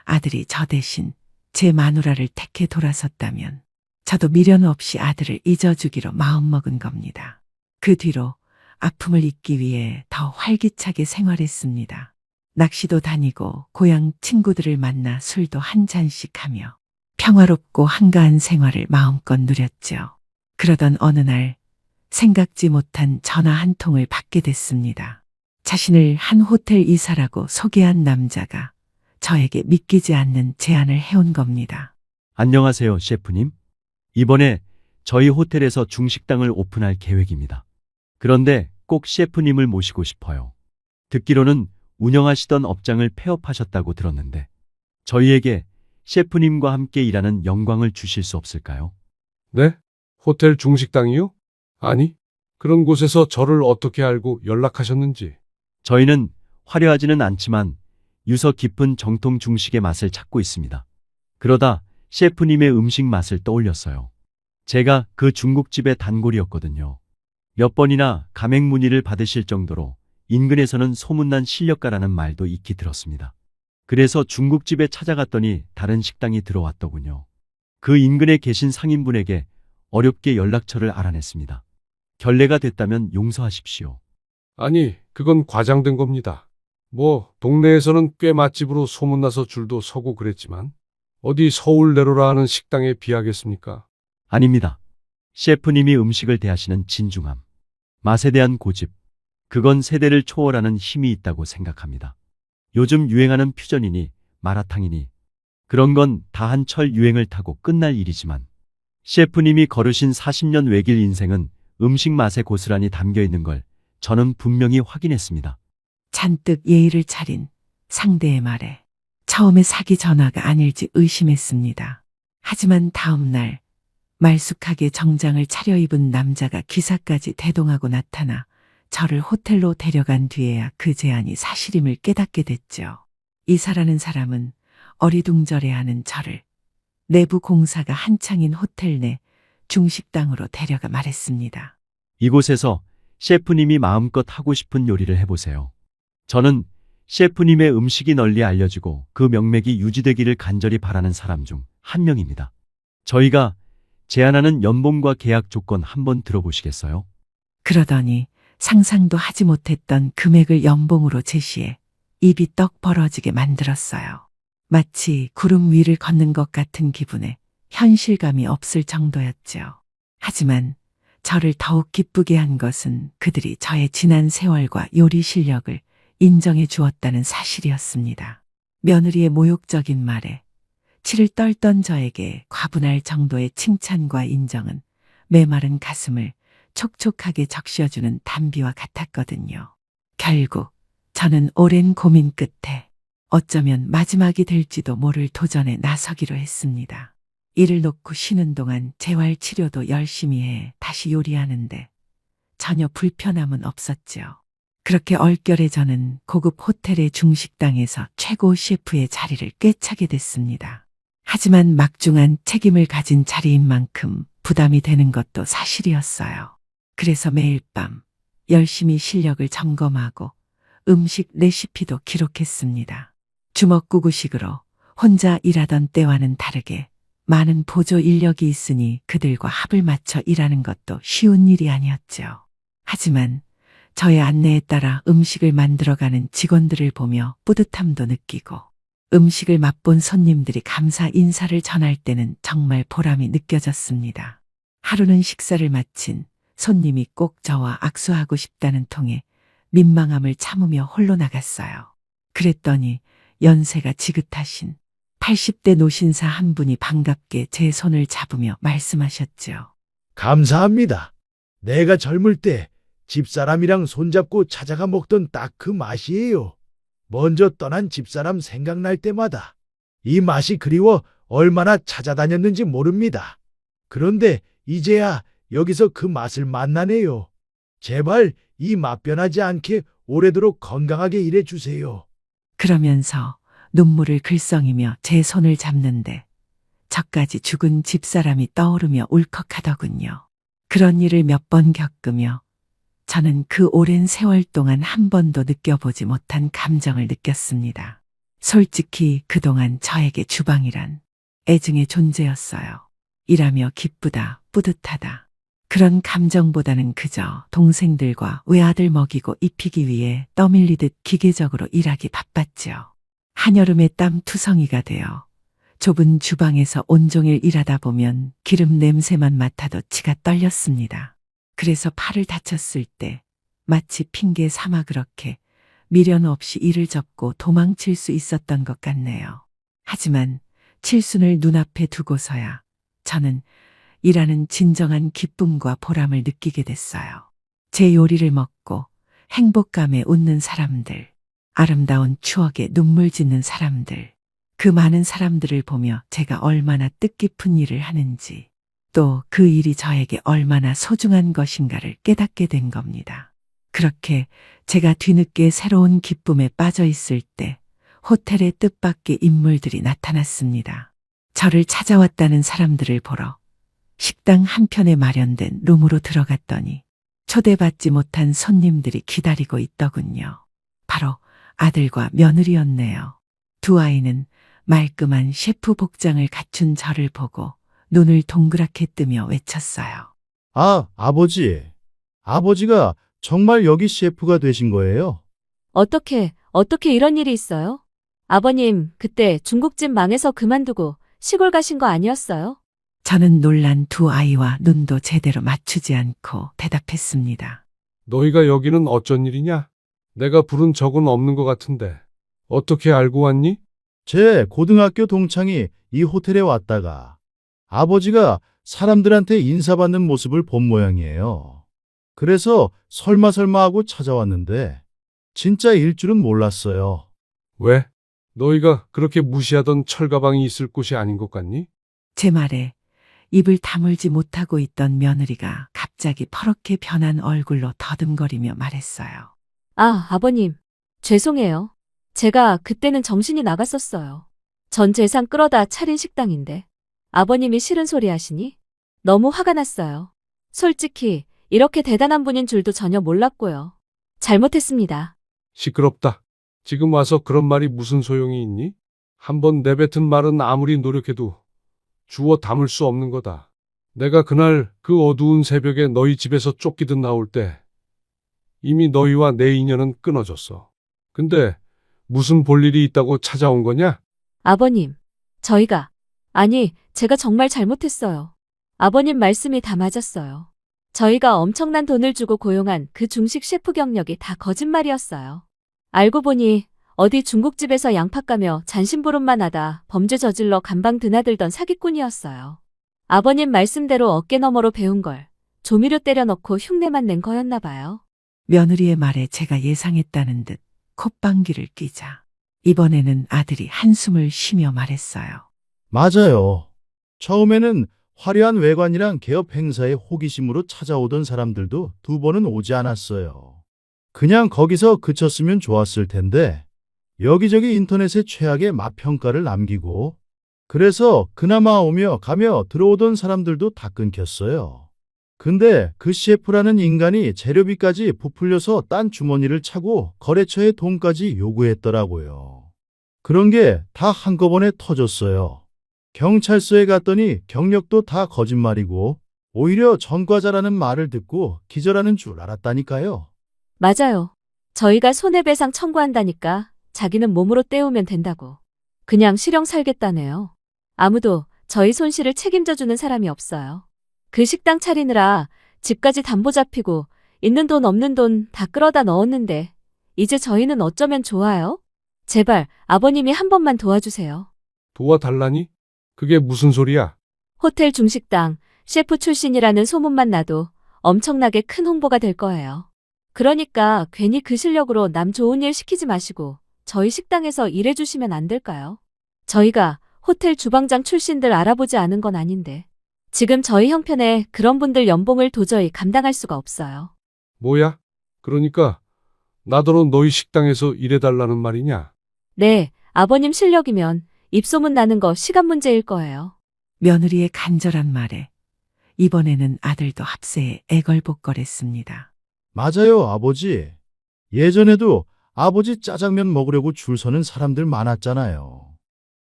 아들이 저 대신 제 마누라를 택해 돌아섰다면 저도 미련 없이 아들을 잊어주기로 마음먹은 겁니다. 그 뒤로 아픔을 잊기 위해 더 활기차게 생활했습니다. 낚시도 다니고 고향 친구들을 만나 술도 한 잔씩 하며 평화롭고 한가한 생활을 마음껏 누렸죠. 그러던 어느 날 생각지 못한 전화 한 통을 받게 됐습니다. 자신을 한 호텔 이사라고 소개한 남자가 저에게 믿기지 않는 제안을 해온 겁니다. 안녕하세요, 셰프님. 이번에 저희 호텔에서 중식당을 오픈할 계획입니다. 그런데 꼭 셰프님을 모시고 싶어요. 듣기로는 운영하시던 업장을 폐업하셨다고 들었는데 저희에게 셰프님과 함께 일하는 영광을 주실 수 없을까요? 네? 호텔 중식당이요? 아니, 그런 곳에서 저를 어떻게 알고 연락하셨는지. 저희는 화려하지는 않지만 유서 깊은 정통 중식의 맛을 찾고 있습니다. 그러다 셰프님의 음식 맛을 떠올렸어요. 제가 그 중국집의 단골이었거든요. 몇 번이나 가맹 문의를 받으실 정도로 인근에서는 소문난 실력가라는 말도 익히 들었습니다. 그래서 중국집에 찾아갔더니 다른 식당이 들어왔더군요. 그 인근에 계신 상인분에게 어렵게 연락처를 알아냈습니다. 결례가 됐다면 용서하십시오. 아니, 그건 과장된 겁니다. 뭐, 동네에서는 꽤 맛집으로 소문나서 줄도 서고 그랬지만, 어디 서울 내로라 하는 식당에 비하겠습니까? 아닙니다. 셰프님이 음식을 대하시는 진중함, 맛에 대한 고집, 그건 세대를 초월하는 힘이 있다고 생각합니다. 요즘 유행하는 퓨전이니 마라탕이니 그런 건 다 한철 유행을 타고 끝날 일이지만 셰프님이 걸으신 40년 외길 인생은 음식 맛에 고스란히 담겨 있는 걸 저는 분명히 확인했습니다. 잔뜩 예의를 차린 상대의 말에 처음에 사기 전화가 아닐지 의심했습니다. 하지만 다음 날 말쑥하게 정장을 차려입은 남자가 기사까지 대동하고 나타나 저를 호텔로 데려간 뒤에야 그 제안이 사실임을 깨닫게 됐죠. 이사라는 사람은 어리둥절해하는 저를 내부 공사가 한창인 호텔 내 중식당으로 데려가 말했습니다. 이곳에서 셰프님이 마음껏 하고 싶은 요리를 해보세요. 저는 셰프님의 음식이 널리 알려지고 그 명맥이 유지되기를 간절히 바라는 사람 중 한 명입니다. 저희가 제안하는 연봉과 계약 조건 한번 들어보시겠어요? 그러더니 상상도 하지 못했던 금액을 연봉으로 제시해 입이 떡 벌어지게 만들었어요. 마치 구름 위를 걷는 것 같은 기분에 현실감이 없을 정도였죠. 하지만 저를 더욱 기쁘게 한 것은 그들이 저의 지난 세월과 요리 실력을 인정해 주었다는 사실이었습니다. 며느리의 모욕적인 말에 치를 떨던 저에게 과분할 정도의 칭찬과 인정은 메마른 가슴을 촉촉하게 적셔주는 단비와 같았거든요. 결국 저는 오랜 고민 끝에 어쩌면 마지막이 될지도 모를 도전에 나서기로 했습니다. 일을 놓고 쉬는 동안 재활 치료도 열심히 해 다시 요리하는데 전혀 불편함은 없었죠. 그렇게 얼결에 저는 고급 호텔의 중식당에서 최고 셰프의 자리를 꿰차게 됐습니다. 하지만 막중한 책임을 가진 자리인 만큼 부담이 되는 것도 사실이었어요. 그래서 매일 밤 열심히 실력을 점검하고 음식 레시피도 기록했습니다. 주먹구구식으로 혼자 일하던 때와는 다르게 많은 보조 인력이 있으니 그들과 합을 맞춰 일하는 것도 쉬운 일이 아니었죠. 하지만 저의 안내에 따라 음식을 만들어가는 직원들을 보며 뿌듯함도 느끼고 음식을 맛본 손님들이 감사 인사를 전할 때는 정말 보람이 느껴졌습니다. 하루는 식사를 마친 손님이 꼭 저와 악수하고 싶다는 통에 민망함을 참으며 홀로 나갔어요. 그랬더니 연세가 지긋하신 80대 노신사 한 분이 반갑게 제 손을 잡으며 말씀하셨죠. 감사합니다. 내가 젊을 때 집사람이랑 손잡고 찾아가 먹던 딱 그 맛이에요. 먼저 떠난 집사람 생각날 때마다 이 맛이 그리워 얼마나 찾아다녔는지 모릅니다. 그런데 이제야 여기서 그 맛을 만나네요. 제발 이 맛 변하지 않게 오래도록 건강하게 일해주세요. 그러면서 눈물을 글썽이며 제 손을 잡는데 저까지 죽은 집사람이 떠오르며 울컥하더군요. 그런 일을 몇 번 겪으며 저는 그 오랜 세월 동안 한 번도 느껴보지 못한 감정을 느꼈습니다. 솔직히 그동안 저에게 주방이란 애증의 존재였어요. 일하며 기쁘다, 뿌듯하다. 그런 감정보다는 그저 동생들과 외아들 먹이고 입히기 위해 떠밀리듯 기계적으로 일하기 바빴죠. 한여름에 땀 투성이가 되어 좁은 주방에서 온종일 일하다 보면 기름 냄새만 맡아도 치가 떨렸습니다. 그래서 팔을 다쳤을 때 마치 핑계 삼아 그렇게 미련 없이 일을 접고 도망칠 수 있었던 것 같네요. 하지만 칠순을 눈앞에 두고서야 저는 일하는 진정한 기쁨과 보람을 느끼게 됐어요. 제 요리를 먹고 행복감에 웃는 사람들, 아름다운 추억에 눈물 짓는 사람들, 그 많은 사람들을 보며 제가 얼마나 뜻깊은 일을 하는지, 또 그 일이 저에게 얼마나 소중한 것인가를 깨닫게 된 겁니다. 그렇게 제가 뒤늦게 새로운 기쁨에 빠져 있을 때 호텔의 뜻밖의 인물들이 나타났습니다. 저를 찾아왔다는 사람들을 보러 식당 한편에 마련된 룸으로 들어갔더니 초대받지 못한 손님들이 기다리고 있더군요. 바로 아들과 며느리였네요. 두 아이는 말끔한 셰프 복장을 갖춘 저를 보고 눈을 동그랗게 뜨며 외쳤어요. 아, 아버지. 아버지가 정말 여기 셰프가 되신 거예요? 어떻게 이런 일이 있어요? 아버님, 그때 중국집 망해서 그만두고 시골 가신 거 아니었어요? 저는 놀란 두 아이와 눈도 제대로 맞추지 않고 대답했습니다. 너희가 여기는 어쩐 일이냐? 내가 부른 적은 없는 것 같은데. 어떻게 알고 왔니? 제 고등학교 동창이 이 호텔에 왔다가 아버지가 사람들한테 인사받는 모습을 본 모양이에요. 그래서 설마 하고 찾아왔는데 진짜일 줄은 몰랐어요. 왜? 너희가 그렇게 무시하던 철가방이 있을 곳이 아닌 것 같니? 제 말에 입을 다물지 못하고 있던 며느리가 갑자기 퍼렇게 변한 얼굴로 더듬거리며 말했어요. 아, 아버님. 죄송해요. 제가 그때는 정신이 나갔었어요. 전 재산 끌어다 차린 식당인데 아버님이 싫은 소리 하시니 너무 화가 났어요. 솔직히 이렇게 대단한 분인 줄도 전혀 몰랐고요. 잘못했습니다. 시끄럽다. 지금 와서 그런 말이 무슨 소용이 있니? 한번 내뱉은 말은 아무리 노력해도 주워 담을 수 없는 거다. 내가 그날 그 어두운 새벽에 너희 집에서 쫓기듯 나올 때 이미 너희와 내 인연은 끊어졌어. 근데 무슨 볼일이 있다고 찾아온 거냐? 아버님, 제가 정말 잘못했어요. 아버님 말씀이 다 맞았어요. 저희가 엄청난 돈을 주고 고용한 그 중식 셰프 경력이 다 거짓말이었어요. 알고 보니 어디 중국집에서 양파 까며 잔심부름만 하다 범죄 저질러 감방 드나들던 사기꾼이었어요. 아버님 말씀대로 어깨너머로 배운 걸 조미료 때려 넣고 흉내만 낸 거였나 봐요. 며느리의 말에 제가 예상했다는 듯 콧방귀를 뀌자 이번에는 아들이 한숨을 쉬며 말했어요. 맞아요. 처음에는 화려한 외관이랑 개업 행사에 호기심으로 찾아오던 사람들도 2번은 오지 않았어요. 그냥 거기서 그쳤으면 좋았을 텐데 여기저기 인터넷에 최악의 맛평가를 남기고 그래서 그나마 오며 가며 들어오던 사람들도 다 끊겼어요. 근데 그 셰프라는 인간이 재료비까지 부풀려서 딴 주머니를 차고 거래처에 돈까지 요구했더라고요. 그런 게 다 한꺼번에 터졌어요. 경찰서에 갔더니 경력도 다 거짓말이고 오히려 전과자라는 말을 듣고 기절하는 줄 알았다니까요. 맞아요. 저희가 손해배상 청구한다니까 자기는 몸으로 때우면 된다고. 그냥 실형 살겠다네요. 아무도 저희 손실을 책임져주는 사람이 없어요. 그 식당 차리느라 집까지 담보 잡히고 있는 돈 없는 돈 다 끌어다 넣었는데 이제 저희는 어쩌면 좋아요? 제발 아버님이 한 번만 도와주세요. 도와달라니? 그게 무슨 소리야? 호텔 중식당 셰프 출신이라는 소문만 나도 엄청나게 큰 홍보가 될 거예요. 그러니까 괜히 그 실력으로 남 좋은 일 시키지 마시고 저희 식당에서 일해주시면 안 될까요? 저희가 호텔 주방장 출신들 알아보지 않은 건 아닌데 지금 저희 형편에 그런 분들 연봉을 도저히 감당할 수가 없어요. 뭐야? 그러니까 나더러 너희 식당에서 일해달라는 말이냐? 네, 아버님 실력이면 입소문 나는 거 시간 문제일 거예요. 며느리의 간절한 말에 이번에는 아들도 합세에 애걸복걸했습니다. 맞아요, 아버지. 예전에도 아버지 짜장면 먹으려고 줄 서는 사람들 많았잖아요.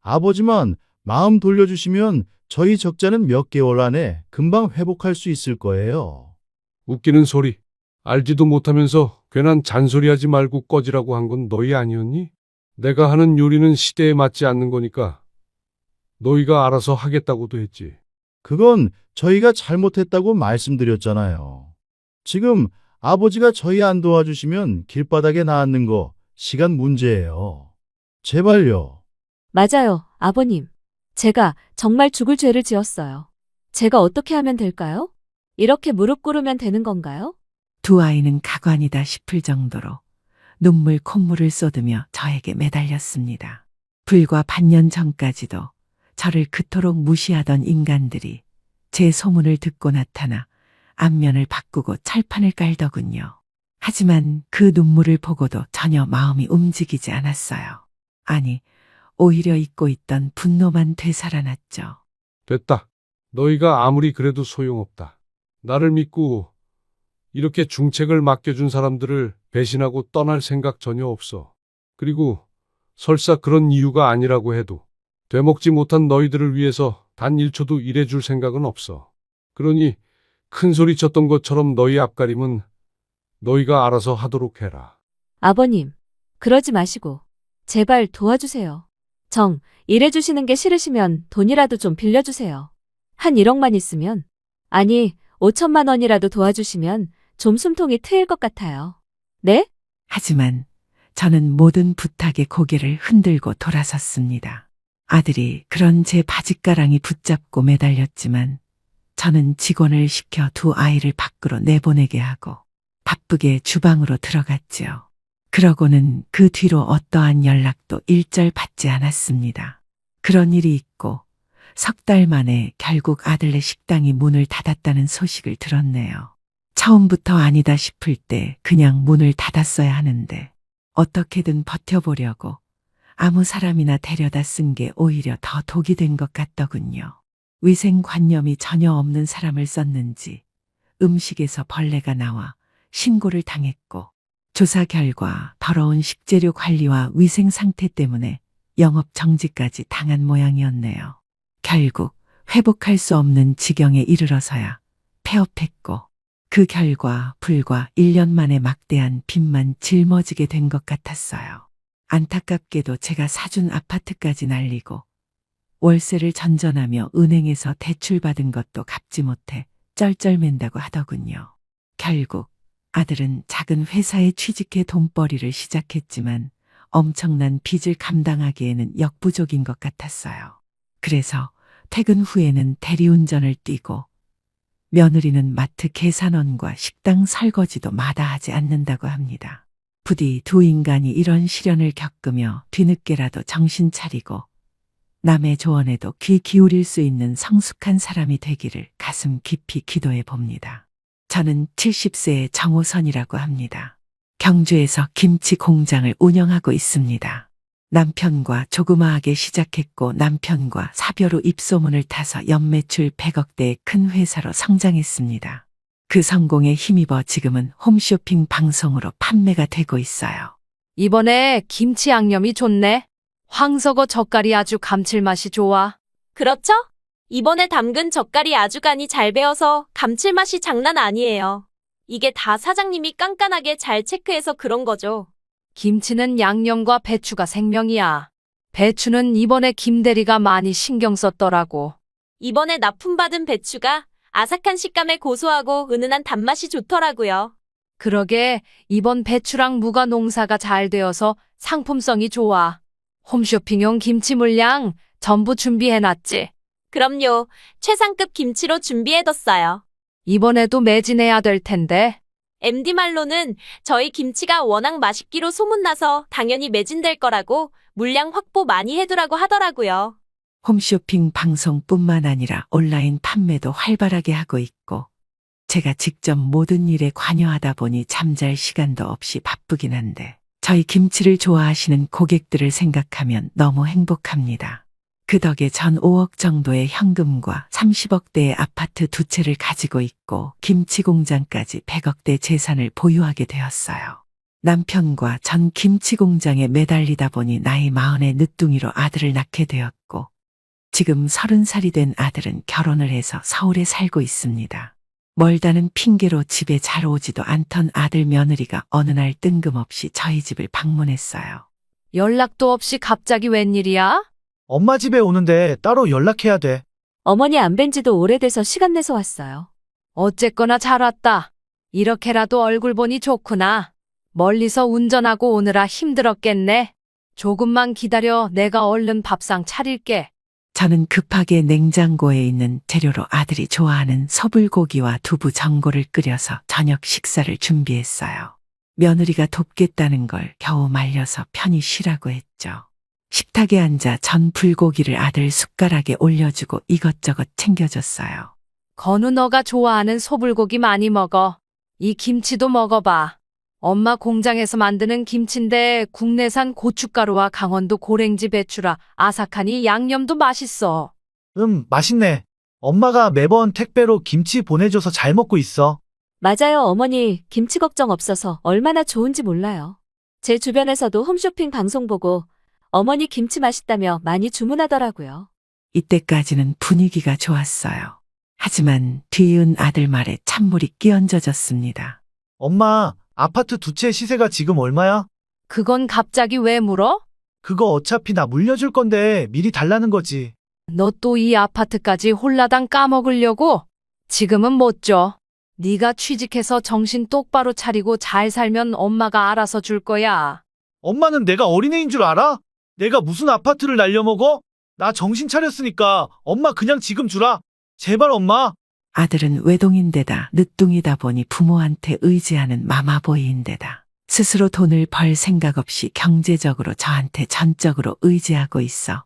아버지만 마음 돌려주시면 저희 적자는 몇 개월 안에 금방 회복할 수 있을 거예요. 웃기는 소리. 알지도 못하면서 괜한 잔소리하지 말고 꺼지라고 한 건 너희 아니었니? 내가 하는 요리는 시대에 맞지 않는 거니까 너희가 알아서 하겠다고도 했지. 그건 저희가 잘못했다고 말씀드렸잖아요. 지금 아버지가 저희 안 도와주시면 길바닥에 나앉는 거 시간 문제예요. 제발요. 맞아요, 아버님. 제가 정말 죽을 죄를 지었어요. 제가 어떻게 하면 될까요? 이렇게 무릎 꿇으면 되는 건가요? 두 아이는 가관이다 싶을 정도로 눈물 콧물을 쏟으며 저에게 매달렸습니다. 불과 반년 전까지도 저를 그토록 무시하던 인간들이 제 소문을 듣고 나타나 안면을 바꾸고 철판을 깔더군요. 하지만 그 눈물을 보고도 전혀 마음이 움직이지 않았어요. 아니, 오히려 잊고 있던 분노만 되살아났죠. 됐다. 너희가 아무리 그래도 소용없다. 나를 믿고 이렇게 중책을 맡겨준 사람들을 배신하고 떠날 생각 전혀 없어. 그리고 설사 그런 이유가 아니라고 해도 되먹지 못한 너희들을 위해서 단 1초도 일해줄 생각은 없어. 그러니 큰 소리 쳤던 것처럼 너희 앞가림은 너희가 알아서 하도록 해라. 아버님, 그러지 마시고 제발 도와주세요. 일해주시는 게 싫으시면 돈이라도 좀 빌려주세요. 한 1억만 있으면, 아니 5천만 원이라도 도와주시면 좀 숨통이 트일 것 같아요. 네? 하지만 저는 모든 부탁에 고개를 흔들고 돌아섰습니다. 아들이 그런 제 바짓가랑이 붙잡고 매달렸지만 저는 직원을 시켜 두 아이를 밖으로 내보내게 하고 바쁘게 주방으로 들어갔지요. 그러고는 그 뒤로 어떠한 연락도 일절 받지 않았습니다. 그런 일이 있고 석 달 만에 결국 아들네 식당이 문을 닫았다는 소식을 들었네요. 처음부터 아니다 싶을 때 그냥 문을 닫았어야 하는데 어떻게든 버텨보려고 아무 사람이나 데려다 쓴 게 오히려 더 독이 된 것 같더군요. 위생관념이 전혀 없는 사람을 썼는지 음식에서 벌레가 나와 신고를 당했고 조사 결과 더러운 식재료 관리와 위생 상태 때문에 영업 정지까지 당한 모양이었네요. 결국 회복할 수 없는 지경에 이르러서야 폐업했고 그 결과 불과 1년 만에 막대한 빚만 짊어지게 된 것 같았어요. 안타깝게도 제가 사준 아파트까지 날리고 월세를 전전하며 은행에서 대출받은 것도 갚지 못해 쩔쩔맨다고 하더군요. 결국 아들은 작은 회사에 취직해 돈벌이를 시작했지만 엄청난 빚을 감당하기에는 역부족인 것 같았어요. 그래서 퇴근 후에는 대리운전을 뛰고 며느리는 마트 계산원과 식당 설거지도 마다하지 않는다고 합니다. 부디 두 인간이 이런 시련을 겪으며 뒤늦게라도 정신 차리고 남의 조언에도 귀 기울일 수 있는 성숙한 사람이 되기를 가슴 깊이 기도해 봅니다. 저는 70세의 정호선이라고 합니다. 경주에서 김치 공장을 운영하고 있습니다. 남편과 조그마하게 시작했고 남편과 사별 후 입소문을 타서 연매출 100억대의 큰 회사로 성장했습니다. 그 성공에 힘입어 지금은 홈쇼핑 방송으로 판매가 되고 있어요. 이번에 김치 양념이 좋네. 황석어 젓갈이 아주 감칠맛이 좋아. 그렇죠? 이번에 담근 젓갈이 아주 간이 잘 배어서 감칠맛이 장난 아니에요. 이게 다 사장님이 깐깐하게 잘 체크해서 그런 거죠. 김치는 양념과 배추가 생명이야. 배추는 이번에 김대리가 많이 신경 썼더라고. 이번에 납품받은 배추가 아삭한 식감에 고소하고 은은한 단맛이 좋더라고요. 그러게 이번 배추랑 무가 농사가 잘 되어서 상품성이 좋아. 홈쇼핑용 김치 물량 전부 준비해놨지. 그럼요. 최상급 김치로 준비해뒀어요. 이번에도 매진해야 될 텐데. MD 말로는 저희 김치가 워낙 맛있기로 소문나서 당연히 매진될 거라고 물량 확보 많이 해두라고 하더라고요. 홈쇼핑 방송뿐만 아니라 온라인 판매도 활발하게 하고 있고 제가 직접 모든 일에 관여하다 보니 잠잘 시간도 없이 바쁘긴 한데 저희 김치를 좋아하시는 고객들을 생각하면 너무 행복합니다. 그 덕에 전 5억 정도의 현금과 30억대의 아파트 2채를 가지고 있고 김치 공장까지 100억대 재산을 보유하게 되었어요. 남편과 전 김치 공장에 매달리다 보니 나이 40의 늦둥이로 아들을 낳게 되었고 지금 30살이 된 아들은 결혼을 해서 서울에 살고 있습니다. 멀다는 핑계로 집에 잘 오지도 않던 아들 며느리가 어느 날 뜬금없이 저희 집을 방문했어요. 연락도 없이 갑자기 웬일이야? 엄마 집에 오는데 따로 연락해야 돼. 어머니 안 뵌 지도 오래돼서 시간 내서 왔어요. 어쨌거나 잘 왔다. 이렇게라도 얼굴 보니 좋구나. 멀리서 운전하고 오느라 힘들었겠네. 조금만 기다려 내가 얼른 밥상 차릴게. 저는 급하게 냉장고에 있는 재료로 아들이 좋아하는 소불고기와 두부 전골을 끓여서 저녁 식사를 준비했어요. 며느리가 돕겠다는 걸 겨우 말려서 편히 쉬라고 했죠. 식탁에 앉아 전 불고기를 아들 숟가락에 올려주고 이것저것 챙겨줬어요. 건우 너가 좋아하는 소불고기 많이 먹어. 이 김치도 먹어봐. 엄마 공장에서 만드는 김치인데 국내산 고춧가루와 강원도 고랭지 배추라 아삭하니 양념도 맛있어. 맛있네. 엄마가 매번 택배로 김치 보내줘서 잘 먹고 있어. 맞아요, 어머니. 김치 걱정 없어서 얼마나 좋은지 몰라요. 제 주변에서도 홈쇼핑 방송 보고 어머니 김치 맛있다며 많이 주문하더라고요. 이때까지는 분위기가 좋았어요. 하지만 뒤이은 아들 말에 찬물이 끼얹어졌습니다. 엄마, 아파트 2채 시세가 지금 얼마야? 그건 갑자기 왜 물어? 그거 어차피 나 물려줄 건데 미리 달라는 거지. 너 또 이 아파트까지 홀라당 까먹으려고? 지금은 못 줘. 네가 취직해서 정신 똑바로 차리고 잘 살면 엄마가 알아서 줄 거야. 엄마는 내가 어린애인 줄 알아? 내가 무슨 아파트를 날려먹어? 나 정신 차렸으니까 엄마 그냥 지금 주라. 제발 엄마. 아들은 외동인데다 늦둥이다 보니 부모한테 의지하는 마마보이인데다 스스로 돈을 벌 생각 없이 경제적으로 저한테 전적으로 의지하고 있어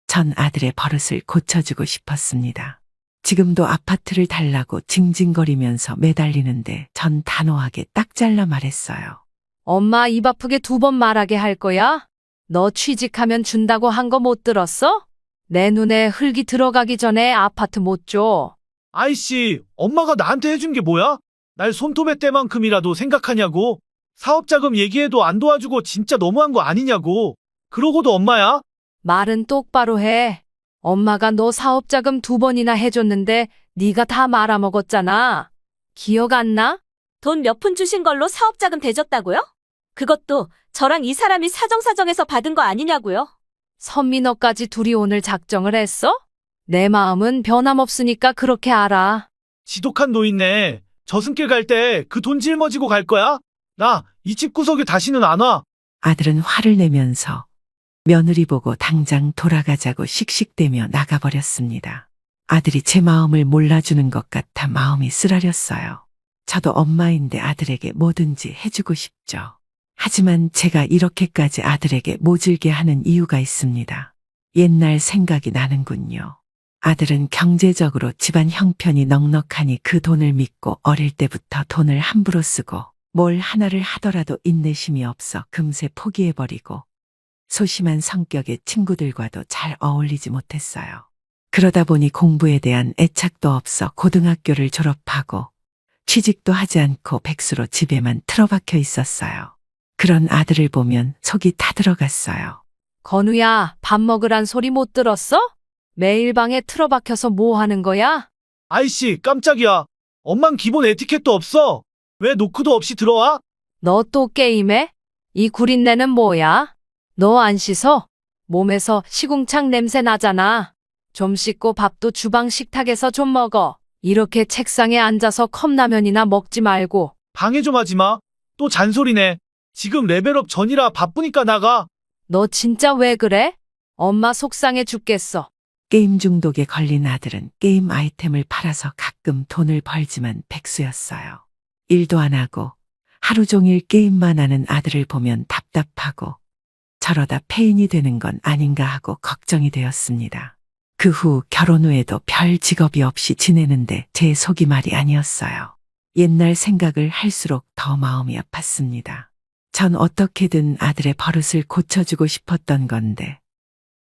전 아들의 버릇을 고쳐주고 싶었습니다. 지금도 아파트를 달라고 징징거리면서 매달리는데 전 단호하게 딱 잘라 말했어요. 엄마 입 아프게 2번 말하게 할 거야? 너 취직하면 준다고 한 거 못 들었어? 내 눈에 흙이 들어가기 전에 아파트 못 줘. 아이씨, 엄마가 나한테 해준 게 뭐야? 날 손톱에 때만큼이라도 생각하냐고. 사업자금 얘기해도 안 도와주고 진짜 너무한 거 아니냐고. 그러고도 엄마야? 말은 똑바로 해. 엄마가 너 사업자금 2번이나 해줬는데 네가 다 말아먹었잖아. 기억 안 나? 돈 몇 푼 주신 걸로 사업자금 대줬다고요? 그것도 저랑 이 사람이 사정사정해서 받은 거 아니냐고요? 선미 너까지 둘이 오늘 작정을 했어? 내 마음은 변함없으니까 그렇게 알아. 지독한 노인네. 저승길 갈 때 그 돈 짊어지고 갈 거야? 나 이 집 구석에 다시는 안 와. 아들은 화를 내면서 며느리 보고 당장 돌아가자고 씩씩대며 나가버렸습니다. 아들이 제 마음을 몰라주는 것 같아 마음이 쓰라렸어요. 저도 엄마인데 아들에게 뭐든지 해주고 싶죠. 하지만 제가 이렇게까지 아들에게 모질게 하는 이유가 있습니다. 옛날 생각이 나는군요. 아들은 경제적으로 집안 형편이 넉넉하니 그 돈을 믿고 어릴 때부터 돈을 함부로 쓰고 뭘 하나를 하더라도 인내심이 없어 금세 포기해버리고 소심한 성격의 친구들과도 잘 어울리지 못했어요. 그러다 보니 공부에 대한 애착도 없어 고등학교를 졸업하고 취직도 하지 않고 백수로 집에만 틀어박혀 있었어요. 그런 아들을 보면 속이 타들어갔어요. 건우야, 밥 먹으란 소리 못 들었어? 매일 방에 틀어박혀서 뭐 하는 거야? 아이씨, 깜짝이야. 엄만 기본 에티켓도 없어. 왜 노크도 없이 들어와? 너 또 게임해? 이 구린내는 뭐야? 너 안 씻어? 몸에서 시궁창 냄새 나잖아. 좀 씻고 밥도 주방 식탁에서 좀 먹어. 이렇게 책상에 앉아서 컵라면이나 먹지 말고. 방해 좀 하지 마. 또 잔소리네. 지금 레벨업 전이라 바쁘니까 나가. 너 진짜 왜 그래? 엄마 속상해 죽겠어. 게임 중독에 걸린 아들은 게임 아이템을 팔아서 가끔 돈을 벌지만 백수였어요. 일도 안 하고 하루 종일 게임만 하는 아들을 보면 답답하고 저러다 폐인이 되는 건 아닌가 하고 걱정이 되었습니다. 그 후 결혼 후에도 별 직업이 없이 지내는데 제 속이 말이 아니었어요. 옛날 생각을 할수록 더 마음이 아팠습니다. 전 어떻게든 아들의 버릇을 고쳐주고 싶었던 건데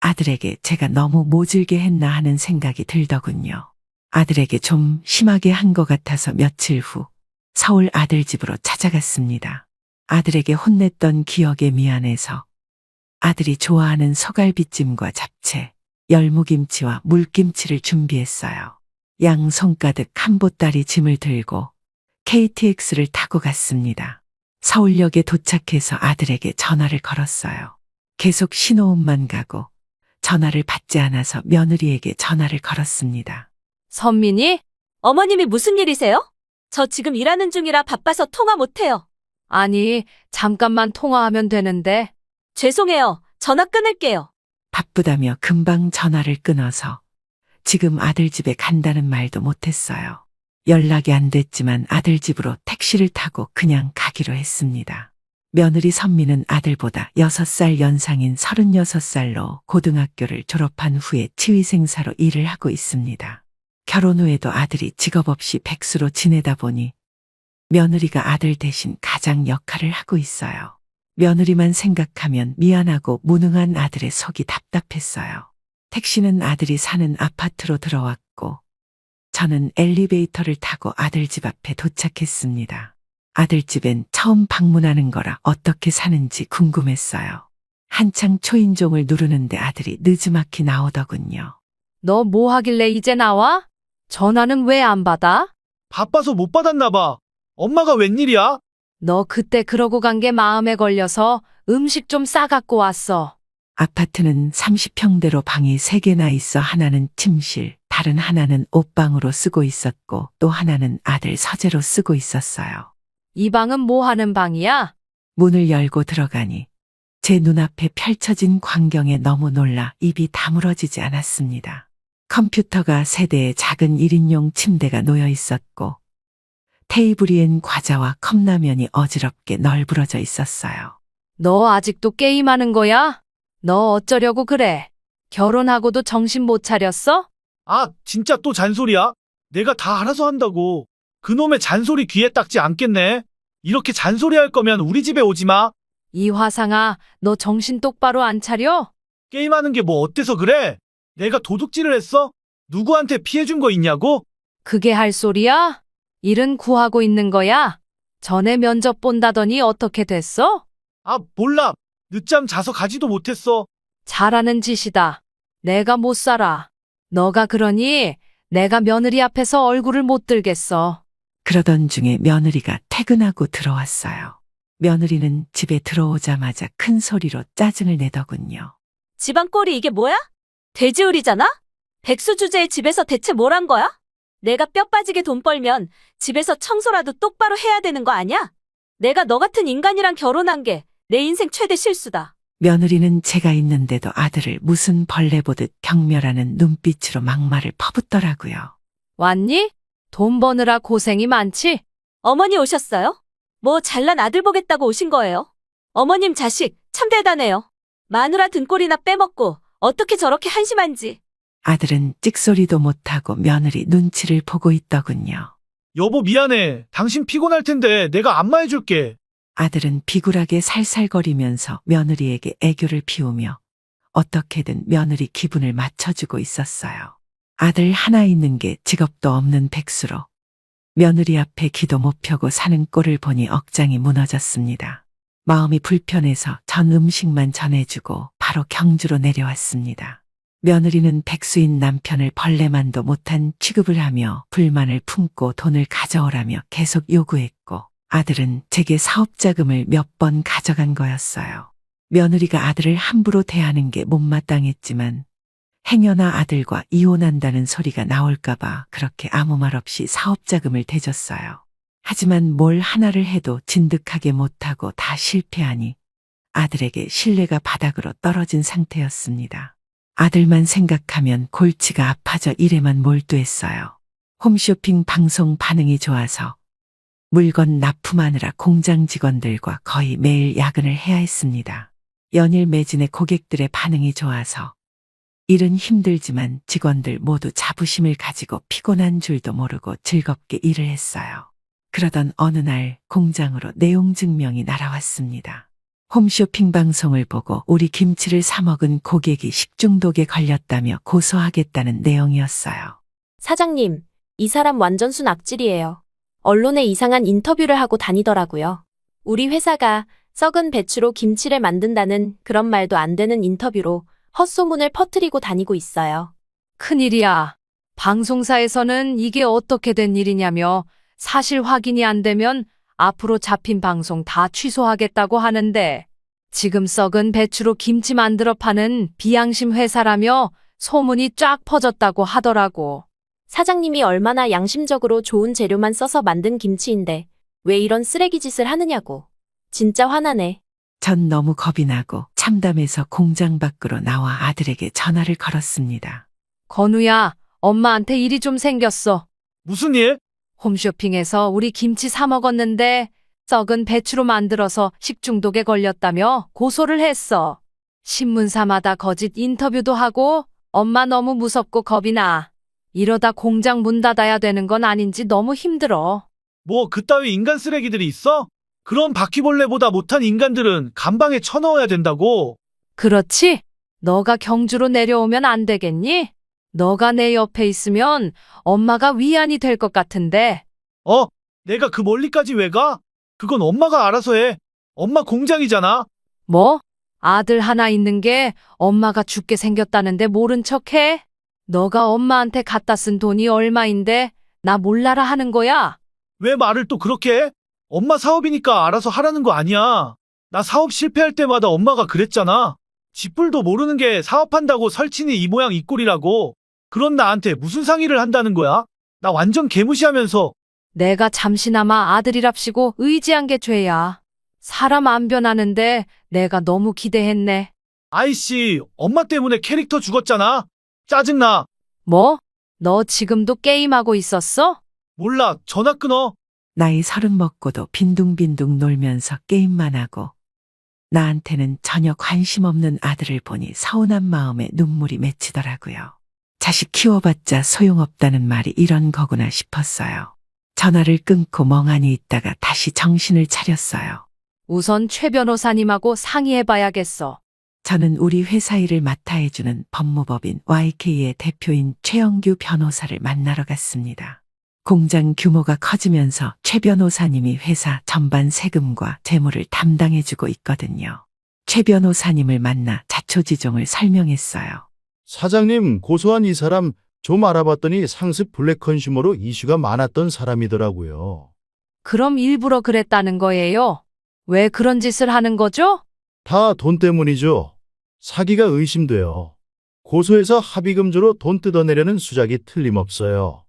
아들에게 제가 너무 모질게 했나 하는 생각이 들더군요. 아들에게 좀 심하게 한 것 같아서 며칠 후 서울 아들 집으로 찾아갔습니다. 아들에게 혼냈던 기억에 미안해서 아들이 좋아하는 소갈비찜과 잡채, 열무김치와 물김치를 준비했어요. 양 손가득 한 보따리 짐을 들고 KTX를 타고 갔습니다. 서울역에 도착해서 아들에게 전화를 걸었어요. 계속 신호음만 가고 전화를 받지 않아서 며느리에게 전화를 걸었습니다. 선민이? 어머님이 무슨 일이세요? 저 지금 일하는 중이라 바빠서 통화 못해요. 아니, 잠깐만 통화하면 되는데. 죄송해요. 전화 끊을게요. 바쁘다며 금방 전화를 끊어서 지금 아들 집에 간다는 말도 못했어요. 연락이 안 됐지만 아들 집으로 택시를 타고 그냥 가기로 했습니다. 며느리 선미는 아들보다 6살 연상인 36살로 고등학교를 졸업한 후에 치위생사로 일을 하고 있습니다. 결혼 후에도 아들이 직업 없이 백수로 지내다 보니 며느리가 아들 대신 가장 역할을 하고 있어요. 며느리만 생각하면 미안하고 무능한 아들의 속이 답답했어요. 택시는 아들이 사는 아파트로 들어왔고 저는 엘리베이터를 타고 아들 집 앞에 도착했습니다. 아들 집엔 처음 방문하는 거라 어떻게 사는지 궁금했어요. 한창 초인종을 누르는데 아들이 느지막이 나오더군요. 너 뭐 하길래 이제 나와? 전화는 왜 안 받아? 바빠서 못 받았나 봐. 엄마가 웬일이야? 너 그때 그러고 간 게 마음에 걸려서 음식 좀 싸갖고 왔어. 아파트는 30평대로 방이 3개나 있어 하나는 침실, 다른 하나는 옷방으로 쓰고 있었고 또 하나는 아들 서재로 쓰고 있었어요. 이 방은 뭐 하는 방이야? 문을 열고 들어가니 제 눈앞에 펼쳐진 광경에 너무 놀라 입이 다물어지지 않았습니다. 컴퓨터가 3대의 작은 1인용 침대가 놓여 있었고 테이블 위엔 과자와 컵라면이 어지럽게 널브러져 있었어요. 너 아직도 게임하는 거야? 너 어쩌려고 그래? 결혼하고도 정신 못 차렸어? 아, 진짜 또 잔소리야? 내가 다 알아서 한다고. 그놈의 잔소리 귀에 딱지 않겠네. 이렇게 잔소리 할 거면 우리 집에 오지 마. 이화상아, 너 정신 똑바로 안 차려? 게임하는 게 뭐 어때서 그래? 내가 도둑질을 했어? 누구한테 피해 준 거 있냐고? 그게 할 소리야? 일은 구하고 있는 거야? 전에 면접 본다더니 어떻게 됐어? 아, 몰라. 늦잠 자서 가지도 못했어. 잘하는 짓이다. 내가 못 살아. 너가 그러니 내가 며느리 앞에서 얼굴을 못 들겠어. 그러던 중에 며느리가 퇴근하고 들어왔어요. 며느리는 집에 들어오자마자 큰 소리로 짜증을 내더군요. 집안 꼴이 이게 뭐야? 돼지우리잖아? 백수 주제에 집에서 대체 뭘 한 거야? 내가 뼈 빠지게 돈 벌면 집에서 청소라도 똑바로 해야 되는 거 아니야? 내가 너 같은 인간이랑 결혼한 게 내 인생 최대 실수다. 며느리는 제가 있는데도 아들을 무슨 벌레 보듯 경멸하는 눈빛으로 막말을 퍼붓더라고요. 왔니? 돈 버느라 고생이 많지? 어머니 오셨어요? 뭐 잘난 아들 보겠다고 오신 거예요? 어머님 자식 참 대단해요. 마누라 등골이나 빼먹고 어떻게 저렇게 한심한지. 아들은 찍소리도 못하고 며느리 눈치를 보고 있더군요. 여보 미안해. 당신 피곤할 텐데 내가 안마해줄게. 아들은 비굴하게 살살거리면서 며느리에게 애교를 피우며 어떻게든 며느리 기분을 맞춰주고 있었어요. 아들 하나 있는 게 직업도 없는 백수로 며느리 앞에 기도 못 펴고 사는 꼴을 보니 억장이 무너졌습니다. 마음이 불편해서 전 음식만 전해주고 바로 경주로 내려왔습니다. 며느리는 백수인 남편을 벌레만도 못한 취급을 하며 불만을 품고 돈을 가져오라며 계속 요구했고 아들은 제게 사업자금을 몇 번 가져간 거였어요. 며느리가 아들을 함부로 대하는 게 못마땅했지만 행여나 아들과 이혼한다는 소리가 나올까봐 그렇게 아무 말 없이 사업자금을 대줬어요. 하지만 뭘 하나를 해도 진득하게 못하고 다 실패하니 아들에게 신뢰가 바닥으로 떨어진 상태였습니다. 아들만 생각하면 골치가 아파져 일에만 몰두했어요. 홈쇼핑 방송 반응이 좋아서 물건 납품하느라 공장 직원들과 거의 매일 야근을 해야 했습니다. 연일 매진의 고객들의 반응이 좋아서 일은 힘들지만 직원들 모두 자부심을 가지고 피곤한 줄도 모르고 즐겁게 일을 했어요. 그러던 어느 날 공장으로 내용 증명이 날아왔습니다. 홈쇼핑 방송을 보고 우리 김치를 사 먹은 고객이 식중독에 걸렸다며 고소하겠다는 내용이었어요. 사장님, 이 사람 완전 순 악질이에요. 언론에 이상한 인터뷰를 하고 다니더라고요. 우리 회사가 썩은 배추로 김치를 만든다는 그런 말도 안 되는 인터뷰로 헛소문을 퍼뜨리고 다니고 있어요. 큰일이야. 방송사에서는 이게 어떻게 된 일이냐며 사실 확인이 안 되면 앞으로 잡힌 방송 다 취소하겠다고 하는데 지금 썩은 배추로 김치 만들어 파는 비양심 회사라며 소문이 쫙 퍼졌다고 하더라고. 사장님이 얼마나 양심적으로 좋은 재료만 써서 만든 김치인데 왜 이런 쓰레기 짓을 하느냐고. 진짜 화나네. 전 너무 겁이 나고 참담해서 공장 밖으로 나와 아들에게 전화를 걸었습니다. 건우야, 엄마한테 일이 좀 생겼어. 무슨 일? 홈쇼핑에서 우리 김치 사 먹었는데 썩은 배추로 만들어서 식중독에 걸렸다며 고소를 했어. 신문사마다 거짓 인터뷰도 하고 엄마 너무 무섭고 겁이 나. 이러다 공장 문 닫아야 되는 건 아닌지 너무 힘들어. 뭐 그따위 인간 쓰레기들이 있어? 그런 바퀴벌레보다 못한 인간들은 감방에 쳐넣어야 된다고. 그렇지? 너가 경주로 내려오면 안 되겠니? 너가 내 옆에 있으면 엄마가 위안이 될 것 같은데. 내가 그 멀리까지 왜 가? 그건 엄마가 알아서 해. 엄마 공장이잖아. 뭐? 아들 하나 있는 게 엄마가 죽게 생겼다는데 모른 척해? 너가 엄마한테 갖다 쓴 돈이 얼마인데 나 몰라라 하는 거야? 왜 말을 또 그렇게 해? 엄마 사업이니까 알아서 하라는 거 아니야. 나 사업 실패할 때마다 엄마가 그랬잖아. 쥐뿔도 모르는 게 사업한다고 설치니 이 모양 이 꼴이라고. 그런 나한테 무슨 상의를 한다는 거야? 나 완전 개무시하면서. 내가 잠시나마 아들이랍시고 의지한 게 죄야. 사람 안 변하는데 내가 너무 기대했네. 아이씨, 엄마 때문에 캐릭터 죽었잖아. 짜증나. 뭐? 너 지금도 게임하고 있었어? 몰라, 전화 끊어. 나이 30 먹고도 빈둥빈둥 놀면서 게임만 하고 나한테는 전혀 관심 없는 아들을 보니 서운한 마음에 눈물이 맺히더라고요. 자식 키워봤자 소용없다는 말이 이런 거구나 싶었어요. 전화를 끊고 멍하니 있다가 다시 정신을 차렸어요. 우선 최 변호사님하고 상의해봐야겠어. 저는 우리 회사 일을 맡아 해주는 법무법인 YK의 대표인 최영규 변호사를 만나러 갔습니다. 공장 규모가 커지면서 최 변호사님이 회사 전반 세금과 재무를 담당해주고 있거든요. 최 변호사님을 만나 자초지종을 설명했어요. 사장님, 고소한 이 사람 좀 알아봤더니 상습 블랙 컨슈머로 이슈가 많았던 사람이더라고요. 그럼 일부러 그랬다는 거예요? 왜 그런 짓을 하는 거죠? 다 돈 때문이죠. 사기가 의심돼요. 고소해서 합의금조로 돈 뜯어내려는 수작이 틀림없어요.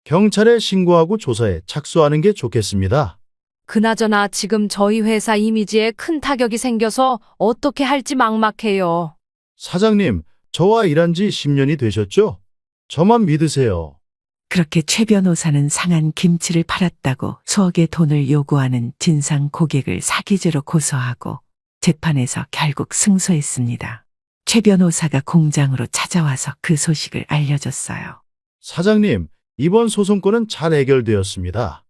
경찰에 신고하고 조사에 착수하는 게 좋겠습니다. 그나저나 지금 저희 회사 이미지에 큰 타격이 생겨서 어떻게 할지 막막해요. 사장님, 저와 일한 지 10년이 되셨죠? 저만 믿으세요. 그렇게 최 변호사는 상한 김치를 팔았다고 수억의 돈을 요구하는 진상 고객을 사기죄로 고소하고 재판에서 결국 승소했습니다. 최 변호사가 공장으로 찾아와서 그 소식을 알려줬어요. 사장님, 이번 소송건은 잘 해결되었습니다.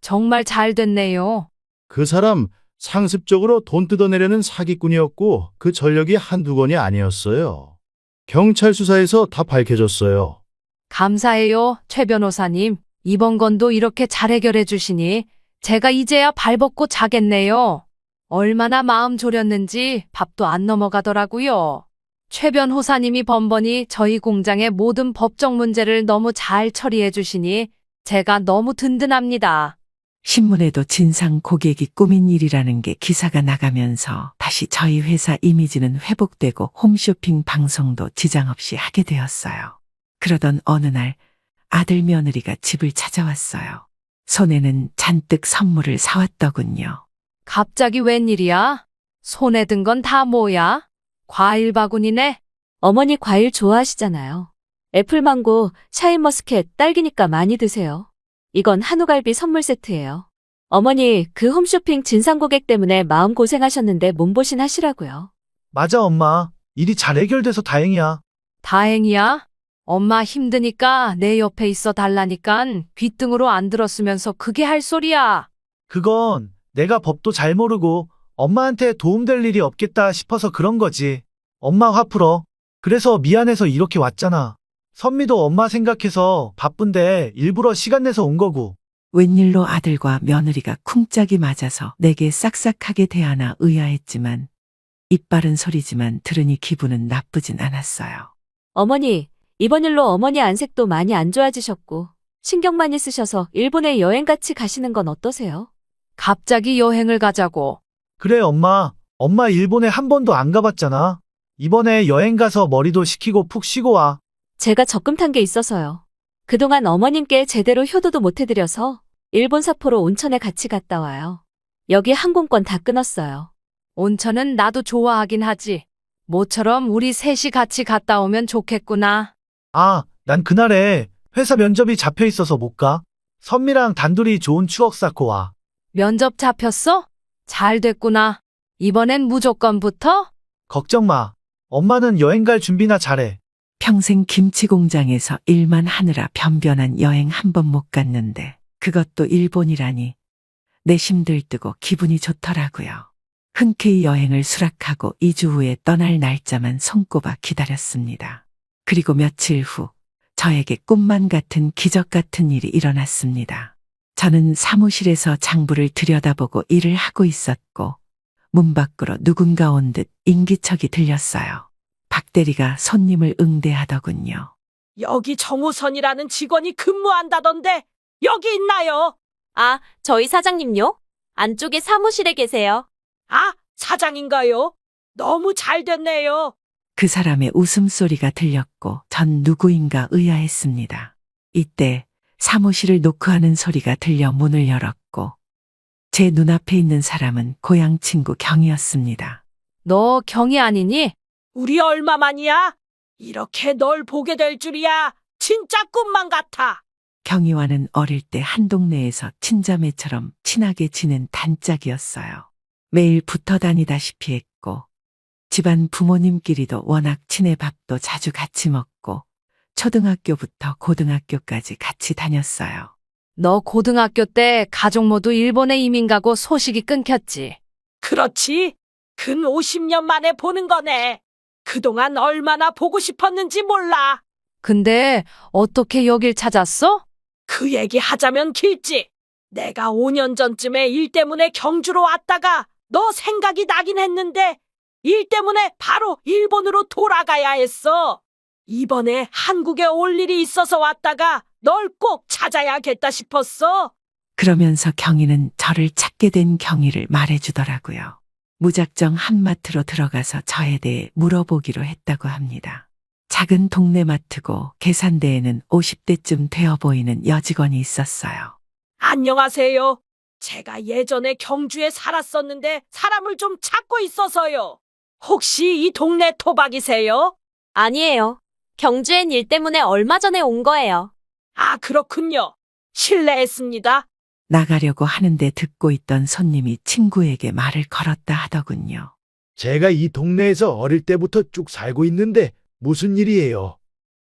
정말 잘 됐네요. 그 사람 상습적으로 돈 뜯어내려는 사기꾼이었고 그 전력이 한두 건이 아니었어요. 경찰 수사에서 다 밝혀졌어요. 감사해요, 최 변호사님. 이번 건도 이렇게 잘 해결해 주시니 제가 이제야 발벗고 자겠네요. 얼마나 마음 졸였는지 밥도 안 넘어가더라고요. 최 변호사님이 번번이 저희 공장의 모든 법적 문제를 너무 잘 처리해 주시니 제가 너무 든든합니다. 신문에도 진상 고객이 꾸민 일이라는 게 기사가 나가면서 다시 저희 회사 이미지는 회복되고 홈쇼핑 방송도 지장 없이 하게 되었어요. 그러던 어느 날 아들 며느리가 집을 찾아왔어요. 손에는 잔뜩 선물을 사왔더군요. 갑자기 웬일이야? 손에 든 건 다 뭐야? 과일 바구니네? 어머니 과일 좋아하시잖아요. 애플망고, 샤인머스켓, 딸기니까 많이 드세요. 이건 한우갈비 선물 세트예요. 어머니, 그 홈쇼핑 진상 고객 때문에 마음 고생하셨는데 몸보신 하시라고요. 맞아, 엄마. 일이 잘 해결돼서 다행이야. 다행이야. 엄마 힘드니까 내 옆에 있어 달라니깐 귓등으로 안 들었으면서 그게 할 소리야. 그건 내가 법도 잘 모르고 엄마한테 도움될 일이 없겠다 싶어서 그런 거지. 엄마 화 풀어. 그래서 미안해서 이렇게 왔잖아. 선미도 엄마 생각해서 바쁜데 일부러 시간 내서 온 거고. 웬일로 아들과 며느리가 쿵짝이 맞아서 내게 싹싹하게 대하나 의아했지만 입 바른 소리지만 들으니 기분은 나쁘진 않았어요. 어머니, 이번 일로 어머니 안색도 많이 안 좋아지셨고 신경 많이 쓰셔서 일본에 여행 같이 가시는 건 어떠세요? 갑자기 여행을 가자고. 그래, 엄마. 엄마 일본에 한 번도 안 가봤잖아. 이번에 여행 가서 머리도 식히고 푹 쉬고 와. 제가 적금 탄 게 있어서요. 그동안 어머님께 제대로 효도도 못 해드려서 일본 삿포로 온천에 같이 갔다 와요. 여기 항공권 다 끊었어요. 온천은 나도 좋아하긴 하지. 모처럼 우리 셋이 같이 갔다 오면 좋겠구나. 아, 난 그날에 회사 면접이 잡혀 있어서 못 가. 선미랑 단둘이 좋은 추억 쌓고 와. 면접 잡혔어? 잘 됐구나. 이번엔 무조건 붙어? 걱정 마. 엄마는 여행 갈 준비나 잘해. 평생 김치 공장에서 일만 하느라 변변한 여행 한 번 못 갔는데 그것도 일본이라니 내심 들뜨고 기분이 좋더라고요. 흔쾌히 여행을 수락하고 2주 후에 떠날 날짜만 손꼽아 기다렸습니다. 그리고 며칠 후 저에게 꿈만 같은 기적 같은 일이 일어났습니다. 저는 사무실에서 장부를 들여다보고 일을 하고 있었고 문 밖으로 누군가 온 듯 인기척이 들렸어요. 박 대리가 손님을 응대하더군요. 여기 정우선이라는 직원이 근무한다던데 여기 있나요? 아, 저희 사장님요? 안쪽에 사무실에 계세요. 아, 사장인가요? 너무 잘 됐네요. 그 사람의 웃음소리가 들렸고 전 누구인가 의아했습니다. 이때 사무실을 노크하는 소리가 들려 문을 열었고 제 눈앞에 있는 사람은 고향 친구 경이었습니다. 너 경이 아니니? 우리 얼마만이야? 이렇게 널 보게 될 줄이야. 진짜 꿈만 같아. 경이와는 어릴 때 한 동네에서 친자매처럼 친하게 지낸 단짝이었어요. 매일 붙어 다니다시피 했고 집안 부모님끼리도 워낙 친해 밥도 자주 같이 먹고 초등학교부터 고등학교까지 같이 다녔어요. 너 고등학교 때 가족 모두 일본에 이민 가고 소식이 끊겼지. 그렇지. 근 50년 만에 보는 거네. 그동안 얼마나 보고 싶었는지 몰라. 근데 어떻게 여길 찾았어? 그 얘기 하자면 길지. 내가 5년 전쯤에 일 때문에 경주로 왔다가 너 생각이 나긴 했는데 일 때문에 바로 일본으로 돌아가야 했어. 이번에 한국에 올 일이 있어서 왔다가 널 꼭 찾아야겠다 싶었어. 그러면서 경희는 저를 찾게 된 경위를 말해주더라고요. 무작정 한마트로 들어가서 저에 대해 물어보기로 했다고 합니다. 작은 동네 마트고 계산대에는 50대쯤 되어 보이는 여직원이 있었어요. 안녕하세요. 제가 예전에 경주에 살았었는데 사람을 좀 찾고 있어서요. 혹시 이 동네 토박이세요? 아니에요. 경주엔 일 때문에 얼마 전에 온 거예요. 아, 그렇군요. 실례했습니다. 나가려고 하는데 듣고 있던 손님이 친구에게 말을 걸었다 하더군요. 제가 이 동네에서 어릴 때부터 쭉 살고 있는데 무슨 일이에요?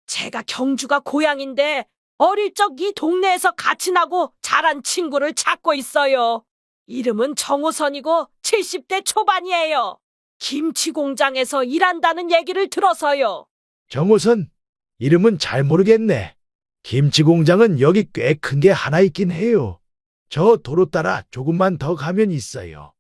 제가 경주가 고향인데 어릴 적 이 동네에서 같이 나고 자란 친구를 찾고 있어요. 이름은 정호선이고 70대 초반이에요. 김치 공장에서 일한다는 얘기를 들어서요. 정호선, 이름은 잘 모르겠네. 김치 공장은 여기 꽤 큰 게 하나 있긴 해요. 저 도로 따라 조금만 더 가면 있어요.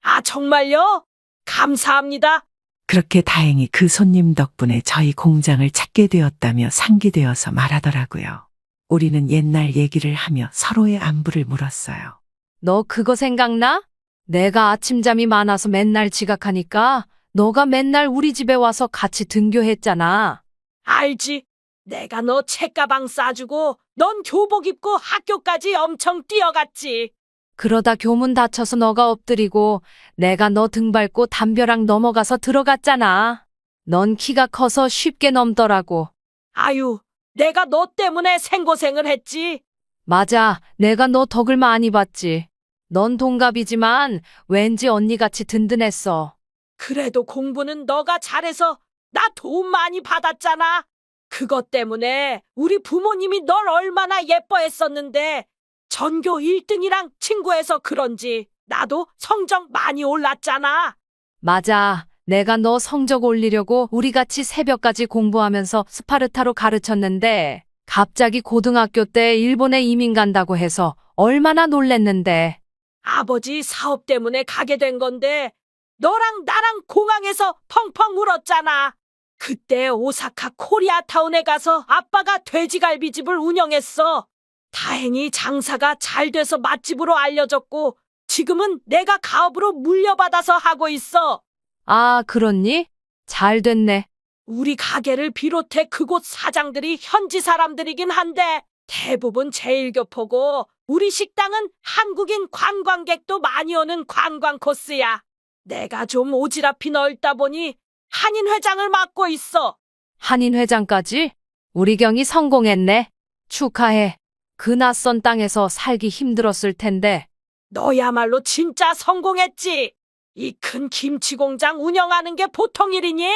아, 정말요? 감사합니다. 그렇게 다행히 그 손님 덕분에 저희 공장을 찾게 되었다며 상기되어서 말하더라고요. 우리는 옛날 얘기를 하며 서로의 안부를 물었어요. 너 그거 생각나? 내가 아침잠이 많아서 맨날 지각하니까 너가 맨날 우리 집에 와서 같이 등교했잖아. 알지? 내가 너 책가방 싸주고 넌 교복 입고 학교까지 엄청 뛰어갔지. 그러다 교문 닫혀서 너가 엎드리고 내가 너 등 밟고 담벼락 넘어가서 들어갔잖아. 넌 키가 커서 쉽게 넘더라고. 아유, 내가 너 때문에 생고생을 했지. 맞아, 내가 너 덕을 많이 봤지. 넌 동갑이지만 왠지 언니같이 든든했어. 그래도 공부는 너가 잘해서 나 도움 많이 받았잖아. 그것 때문에 우리 부모님이 널 얼마나 예뻐했었는데 전교 1등이랑 친구해서 그런지 나도 성적 많이 올랐잖아. 맞아, 내가 너 성적 올리려고 우리 같이 새벽까지 공부하면서 스파르타로 가르쳤는데 갑자기 고등학교 때 일본에 이민 간다고 해서 얼마나 놀랬는데. 아버지 사업 때문에 가게 된 건데 너랑 나랑 공항에서 펑펑 울었잖아. 그때 오사카 코리아타운에 가서 아빠가 돼지갈비집을 운영했어. 다행히 장사가 잘 돼서 맛집으로 알려졌고 지금은 내가 가업으로 물려받아서 하고 있어. 아, 그렇니? 잘 됐네. 우리 가게를 비롯해 그곳 사장들이 현지 사람들이긴 한데 대부분 제일교포고 우리 식당은 한국인 관광객도 많이 오는 관광 코스야. 내가 좀 오지랖이 넓다 보니 한인 회장을 맡고 있어. 한인 회장까지? 우리 경이 성공했네. 축하해. 그 낯선 땅에서 살기 힘들었을 텐데. 너야말로 진짜 성공했지. 이 큰 김치 공장 운영하는 게 보통 일이니?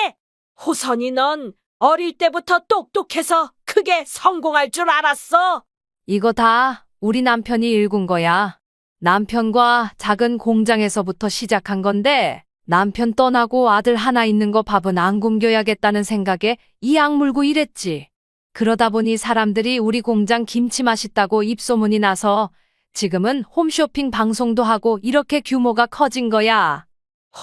호선이 넌 어릴 때부터 똑똑해서 크게 성공할 줄 알았어. 이거 다 우리 남편이 일군 거야. 남편과 작은 공장에서부터 시작한 건데 남편 떠나고 아들 하나 있는 거 밥은 안 굶겨야겠다는 생각에 이 악물고 이랬지. 그러다 보니 사람들이 우리 공장 김치 맛있다고 입소문이 나서 지금은 홈쇼핑 방송도 하고 이렇게 규모가 커진 거야.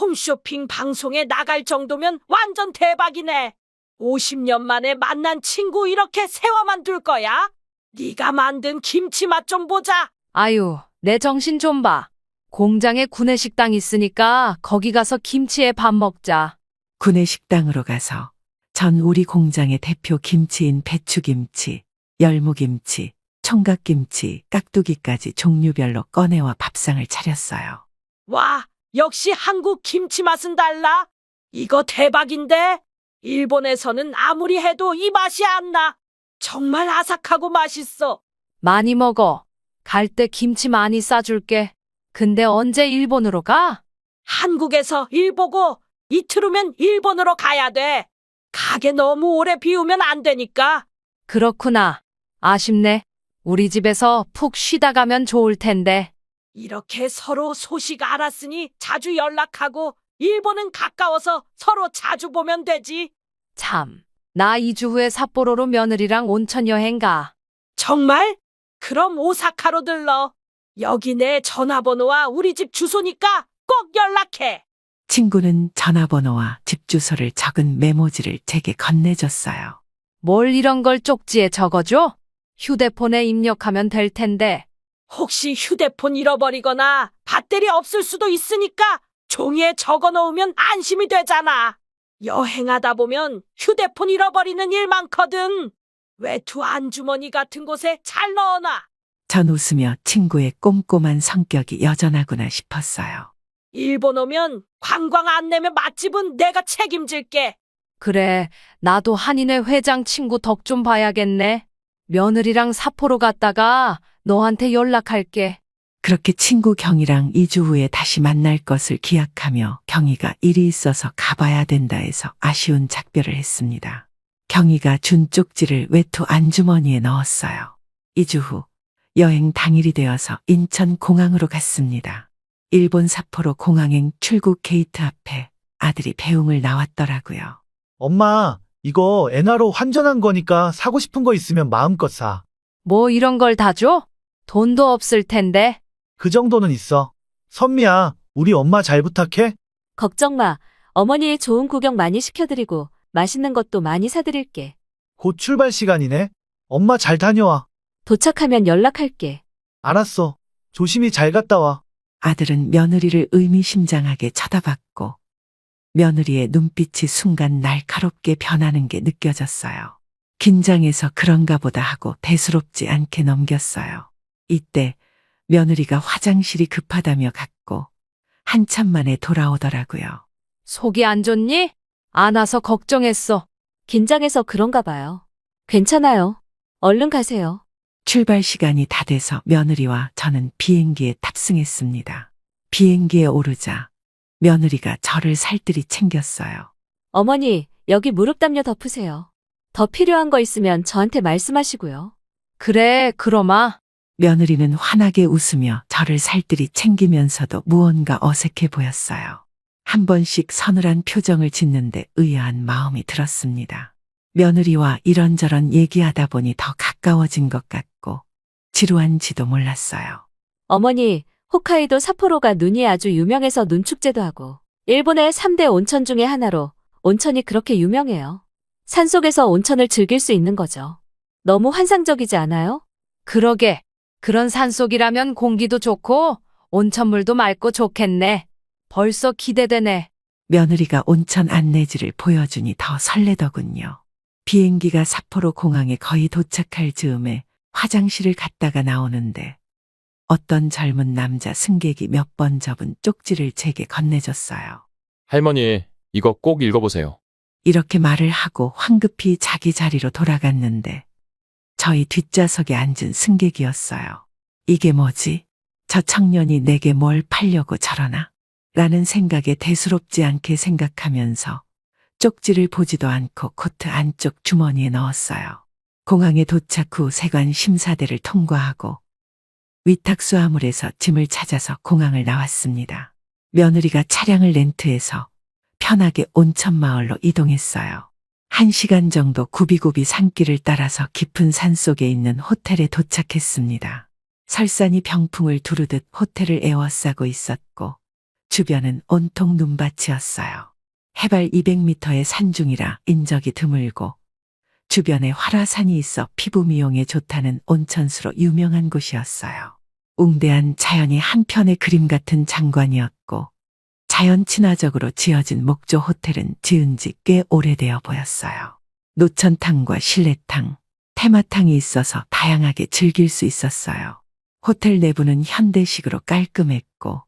홈쇼핑 방송에 나갈 정도면 완전 대박이네. 50년 만에 만난 친구 이렇게 세워만 둘 거야? 네가 만든 김치 맛 좀 보자. 아유, 내 정신 좀 봐. 공장에 구내식당 있으니까 거기 가서 김치에 밥 먹자. 구내식당으로 가서 전 우리 공장의 대표 김치인 배추김치, 열무김치, 총각김치, 깍두기까지 종류별로 꺼내와 밥상을 차렸어요. 와, 역시 한국 김치 맛은 달라. 이거 대박인데? 일본에서는 아무리 해도 이 맛이 안 나. 정말 아삭하고 맛있어. 많이 먹어. 갈 때 김치 많이 싸줄게. 근데 언제 일본으로 가? 한국에서 일 보고 이틀 후면 일본으로 가야 돼. 가게 너무 오래 비우면 안 되니까. 그렇구나. 아쉽네. 우리 집에서 푹 쉬다 가면 좋을 텐데. 이렇게 서로 소식 알았으니 자주 연락하고 일본은 가까워서 서로 자주 보면 되지. 참, 나 2주 후에 삿포로로 며느리랑 온천 여행 가. 정말? 그럼 오사카로 들러. 여기 내 전화번호와 우리 집 주소니까 꼭 연락해. 친구는 전화번호와 집 주소를 적은 메모지를 제게 건네줬어요. 뭘 이런 걸 쪽지에 적어줘? 휴대폰에 입력하면 될 텐데. 혹시 휴대폰 잃어버리거나 배터리 없을 수도 있으니까 종이에 적어 놓으면 안심이 되잖아. 여행하다 보면 휴대폰 잃어버리는 일 많거든. 외투 안주머니 같은 곳에 잘 넣어놔. 전 웃으며 친구의 꼼꼼한 성격이 여전하구나 싶었어요. 일본 오면 관광 안 내면 맛집은 내가 책임질게. 그래, 나도 한인회 회장 친구 덕 좀 봐야겠네. 며느리랑 삿포로 갔다가 너한테 연락할게. 그렇게 친구 경이랑 2주 후에 다시 만날 것을 기약하며 경이가 일이 있어서 가봐야 된다 해서 아쉬운 작별을 했습니다. 경이가 준 쪽지를 외투 안주머니에 넣었어요. 2주 후 여행 당일이 되어서 인천 공항으로 갔습니다. 일본 삿포로 공항행 출국 게이트 앞에 아들이 배웅을 나왔더라고요. 엄마, 이거 엔화로 환전한 거니까 사고 싶은 거 있으면 마음껏 사. 뭐 이런 걸 다 줘? 돈도 없을 텐데. 그 정도는 있어. 선미야, 우리 엄마 잘 부탁해. 걱정 마. 어머니 좋은 구경 많이 시켜드리고 맛있는 것도 많이 사드릴게. 곧 출발 시간이네. 엄마 잘 다녀와. 도착하면 연락할게. 알았어. 조심히 잘 갔다 와. 아들은 며느리를 의미심장하게 쳐다봤고 며느리의 눈빛이 순간 날카롭게 변하는 게 느껴졌어요. 긴장해서 그런가 보다 하고 대수롭지 않게 넘겼어요. 이때 며느리가 화장실이 급하다며 갔고 한참 만에 돌아오더라고요. 속이 안 좋니? 안 와서 걱정했어. 긴장해서 그런가 봐요. 괜찮아요. 얼른 가세요. 출발 시간이 다 돼서 며느리와 저는 비행기에 탑승했습니다. 비행기에 오르자 며느리가 저를 살뜰히 챙겼어요. 어머니, 여기 무릎 담요 덮으세요. 더 필요한 거 있으면 저한테 말씀하시고요. 그래, 그러마. 며느리는 환하게 웃으며 저를 살뜰히 챙기면서도 무언가 어색해 보였어요. 한 번씩 서늘한 표정을 짓는데 의아한 마음이 들었습니다. 며느리와 이런저런 얘기하다 보니 더 가까워진 것 같고 지루한지도 몰랐어요. 어머니, 홋카이도 삿포로가 눈이 아주 유명해서 눈축제도 하고 일본의 3대 온천 중에 하나로 온천이 그렇게 유명해요. 산속에서 온천을 즐길 수 있는 거죠. 너무 환상적이지 않아요? 그러게. 그런 산속이라면 공기도 좋고 온천물도 맑고 좋겠네. 벌써 기대되네. 며느리가 온천 안내지를 보여주니 더 설레더군요. 비행기가 삿포로 공항에 거의 도착할 즈음에 화장실을 갔다가 나오는데 어떤 젊은 남자 승객이 몇 번 접은 쪽지를 제게 건네줬어요. 할머니, 이거 꼭 읽어보세요. 이렇게 말을 하고 황급히 자기 자리로 돌아갔는데 저희 뒷좌석에 앉은 승객이었어요. 이게 뭐지? 저 청년이 내게 뭘 팔려고 저러나? 라는 생각에 대수롭지 않게 생각하면서 쪽지를 보지도 않고 코트 안쪽 주머니에 넣었어요. 공항에 도착 후 세관 심사대를 통과하고 위탁수화물에서 짐을 찾아서 공항을 나왔습니다. 며느리가 차량을 렌트해서 편하게 온천마을로 이동했어요. 1시간 정도 굽이굽이 산길을 따라서 깊은 산 속에 있는 호텔에 도착했습니다. 설산이 병풍을 두르듯 호텔을 에워싸고 있었고 주변은 온통 눈밭이었어요. 해발 200m의 산중이라 인적이 드물고 주변에 활화산이 있어 피부 미용에 좋다는 온천수로 유명한 곳이었어요. 웅대한 자연이 한편의 그림 같은 장관이었고 자연 친화적으로 지어진 목조 호텔은 지은 지 꽤 오래되어 보였어요. 노천탕과 실내탕, 테마탕이 있어서 다양하게 즐길 수 있었어요. 호텔 내부는 현대식으로 깔끔했고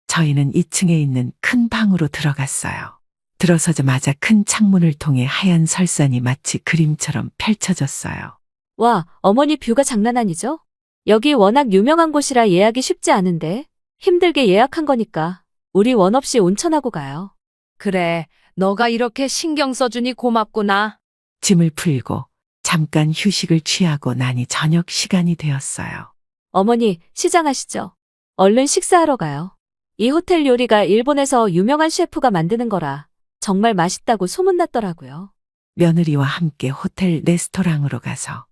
저희는 2층에 있는 큰 방으로 들어갔어요. 들어서자마자 큰 창문을 통해 하얀 설산이 마치 그림처럼 펼쳐졌어요. 와, 어머니 뷰가 장난 아니죠? 여기 워낙 유명한 곳이라 예약이 쉽지 않은데 힘들게 예약한 거니까 우리 원 없이 온천하고 가요. 그래, 너가 이렇게 신경 써주니 고맙구나. 짐을 풀고 잠깐 휴식을 취하고 나니 저녁 시간이 되었어요. 어머니, 시장하시죠. 얼른 식사하러 가요. 이 호텔 요리가 일본에서 유명한 셰프가 만드는 거라 정말 맛있다고 소문났더라고요. 며느리와 함께 호텔 레스토랑으로 가서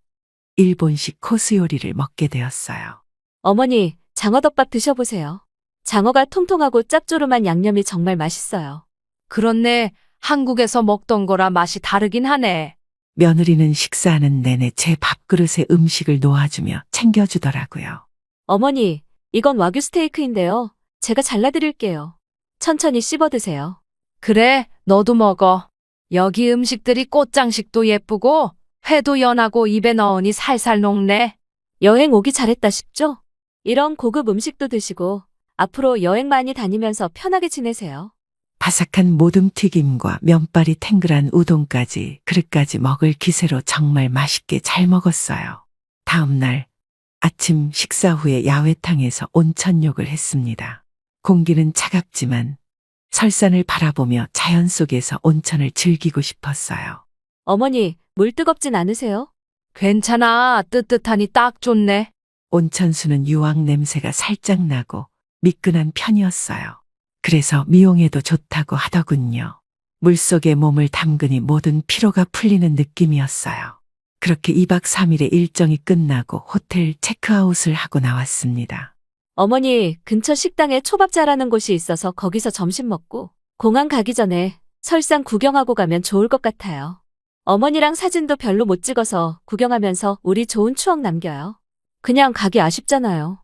일본식 코스 요리를 먹게 되었어요. 어머니, 장어덮밥 드셔보세요. 장어가 통통하고 짭조름한 양념이 정말 맛있어요. 그렇네. 한국에서 먹던 거라 맛이 다르긴 하네. 며느리는 식사하는 내내 제 밥그릇에 음식을 놓아주며 챙겨주더라고요. 어머니, 이건 와규 스테이크인데요. 제가 잘라드릴게요. 천천히 씹어 드세요. 그래, 너도 먹어. 여기 음식들이 꽃장식도 예쁘고 회도 연하고 입에 넣으니 살살 녹네. 여행 오기 잘했다 싶죠? 이런 고급 음식도 드시고 앞으로 여행 많이 다니면서 편하게 지내세요. 바삭한 모둠튀김과 면발이 탱글한 우동까지 그릇까지 먹을 기세로 정말 맛있게 잘 먹었어요. 다음 날 아침 식사 후에 야외탕에서 온천욕을 했습니다. 공기는 차갑지만 설산을 바라보며 자연 속에서 온천을 즐기고 싶었어요. 어머니, 물 뜨겁진 않으세요? 괜찮아. 뜨뜻하니 딱 좋네. 온천수는 유황 냄새가 살짝 나고 미끈한 편이었어요. 그래서 미용에도 좋다고 하더군요. 물속에 몸을 담그니 모든 피로가 풀리는 느낌이었어요. 그렇게 2박 3일의 일정이 끝나고 호텔 체크아웃을 하고 나왔습니다. 어머니, 근처 식당에 초밥 잘하는 곳이 있어서 거기서 점심 먹고 공항 가기 전에 설산 구경하고 가면 좋을 것 같아요. 어머니랑 사진도 별로 못 찍어서 구경하면서 우리 좋은 추억 남겨요. 그냥 가기 아쉽잖아요.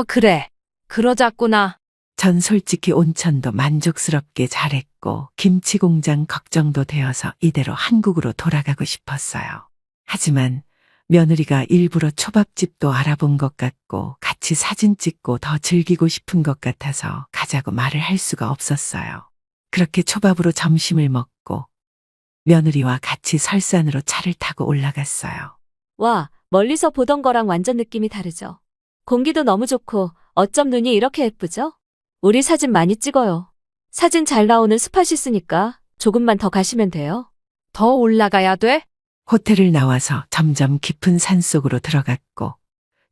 그래. 그러자꾸나. 전 솔직히 온천도 만족스럽게 잘했고 김치 공장 걱정도 되어서 이대로 한국으로 돌아가고 싶었어요. 하지만 며느리가 일부러 초밥집도 알아본 것 같고 같이 사진 찍고 더 즐기고 싶은 것 같아서 가자고 말을 할 수가 없었어요. 그렇게 초밥으로 점심을 먹고 며느리와 같이 설산으로 차를 타고 올라갔어요. 와, 멀리서 보던 거랑 완전 느낌이 다르죠? 공기도 너무 좋고 어쩜 눈이 이렇게 예쁘죠? 우리 사진 많이 찍어요. 사진 잘 나오는 스팟이 있으니까 조금만 더 가시면 돼요. 더 올라가야 돼? 호텔을 나와서 점점 깊은 산속으로 들어갔고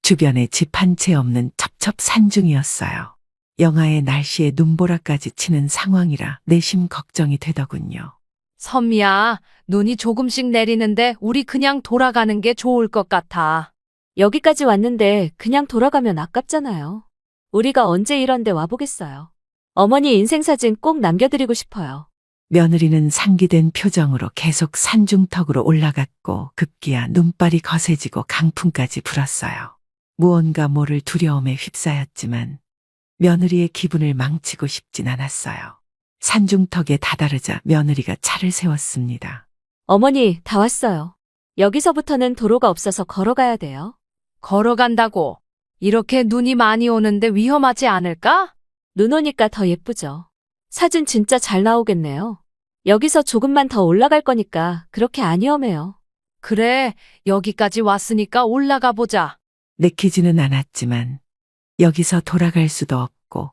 주변에 집 한 채 없는 첩첩산중이었어요. 영하의 날씨에 눈보라까지 치는 상황이라 내심 걱정이 되더군요. 선미야, 눈이 조금씩 내리는데 우리 그냥 돌아가는 게 좋을 것 같아. 여기까지 왔는데 그냥 돌아가면 아깝잖아요. 우리가 언제 이런 데 와보겠어요. 어머니 인생사진 꼭 남겨드리고 싶어요. 며느리는 상기된 표정으로 계속 산중턱으로 올라갔고 급기야 눈발이 거세지고 강풍까지 불었어요. 무언가 모를 두려움에 휩싸였지만 며느리의 기분을 망치고 싶진 않았어요. 산중턱에 다다르자 며느리가 차를 세웠습니다. 어머니, 다 왔어요. 여기서부터는 도로가 없어서 걸어가야 돼요. 걸어간다고. 이렇게 눈이 많이 오는데 위험하지 않을까? 눈 오니까 더 예쁘죠. 사진 진짜 잘 나오겠네요. 여기서 조금만 더 올라갈 거니까 그렇게 안 위험해요. 그래, 여기까지 왔으니까 올라가 보자. 내키지는 않았지만 여기서 돌아갈 수도 없고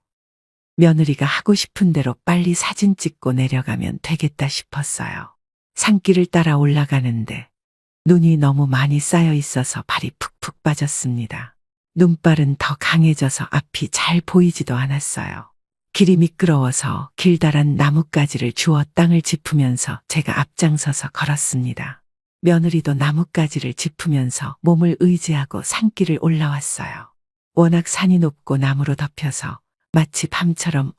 며느리가 하고 싶은 대로 빨리 사진 찍고 내려가면 되겠다 싶었어요. 산길을 따라 올라가는데 눈이 너무 많이 쌓여 있어서 발이 푹푹 빠졌습니다. 눈발은 더 강해져서 앞이 잘 보이지도 않았어요. 길이 미끄러워서 길다란 나뭇가지를 주워 땅을 짚으면서 제가 앞장서서 걸었습니다. 며느리도 나뭇가지를 짚으면서 몸을 의지하고 산길을 올라왔어요. 워낙 산이 높고 나무로 덮여서 마치 밤처럼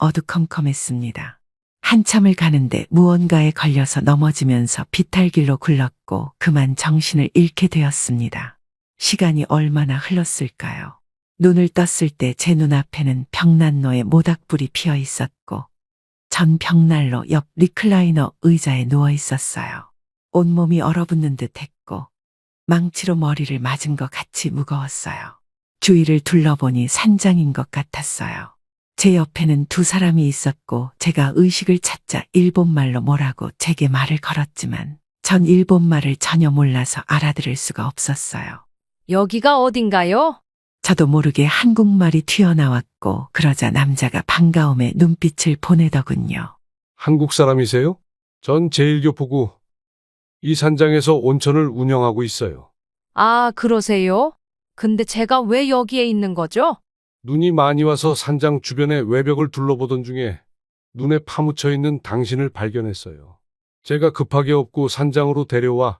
어두컴컴했습니다. 한참을 가는데 무언가에 걸려서 넘어지면서 비탈길로 굴렀고 그만 정신을 잃게 되었습니다. 시간이 얼마나 흘렀을까요? 눈을 떴을 때 제 눈앞에는 벽난로에 모닥불이 피어 있었고 전 벽난로 옆 리클라이너 의자에 누워 있었어요. 온몸이 얼어붙는 듯 했고 망치로 머리를 맞은 것 같이 무거웠어요. 주위를 둘러보니 산장인 것 같았어요. 제 옆에는 두 사람이 있었고 제가 의식을 찾자 일본말로 뭐라고 제게 말을 걸었지만 전 일본말을 전혀 몰라서 알아들을 수가 없었어요. 여기가 어딘가요? 저도 모르게 한국말이 튀어나왔고 그러자 남자가 반가움에 눈빛을 보내더군요. 한국 사람이세요? 전 제1교포고 이 산장에서 온천을 운영하고 있어요. 아, 그러세요? 근데 제가 왜 여기에 있는 거죠? 눈이 많이 와서 산장 주변의 외벽을 둘러보던 중에 눈에 파묻혀 있는 당신을 발견했어요. 제가 급하게 업고 산장으로 데려와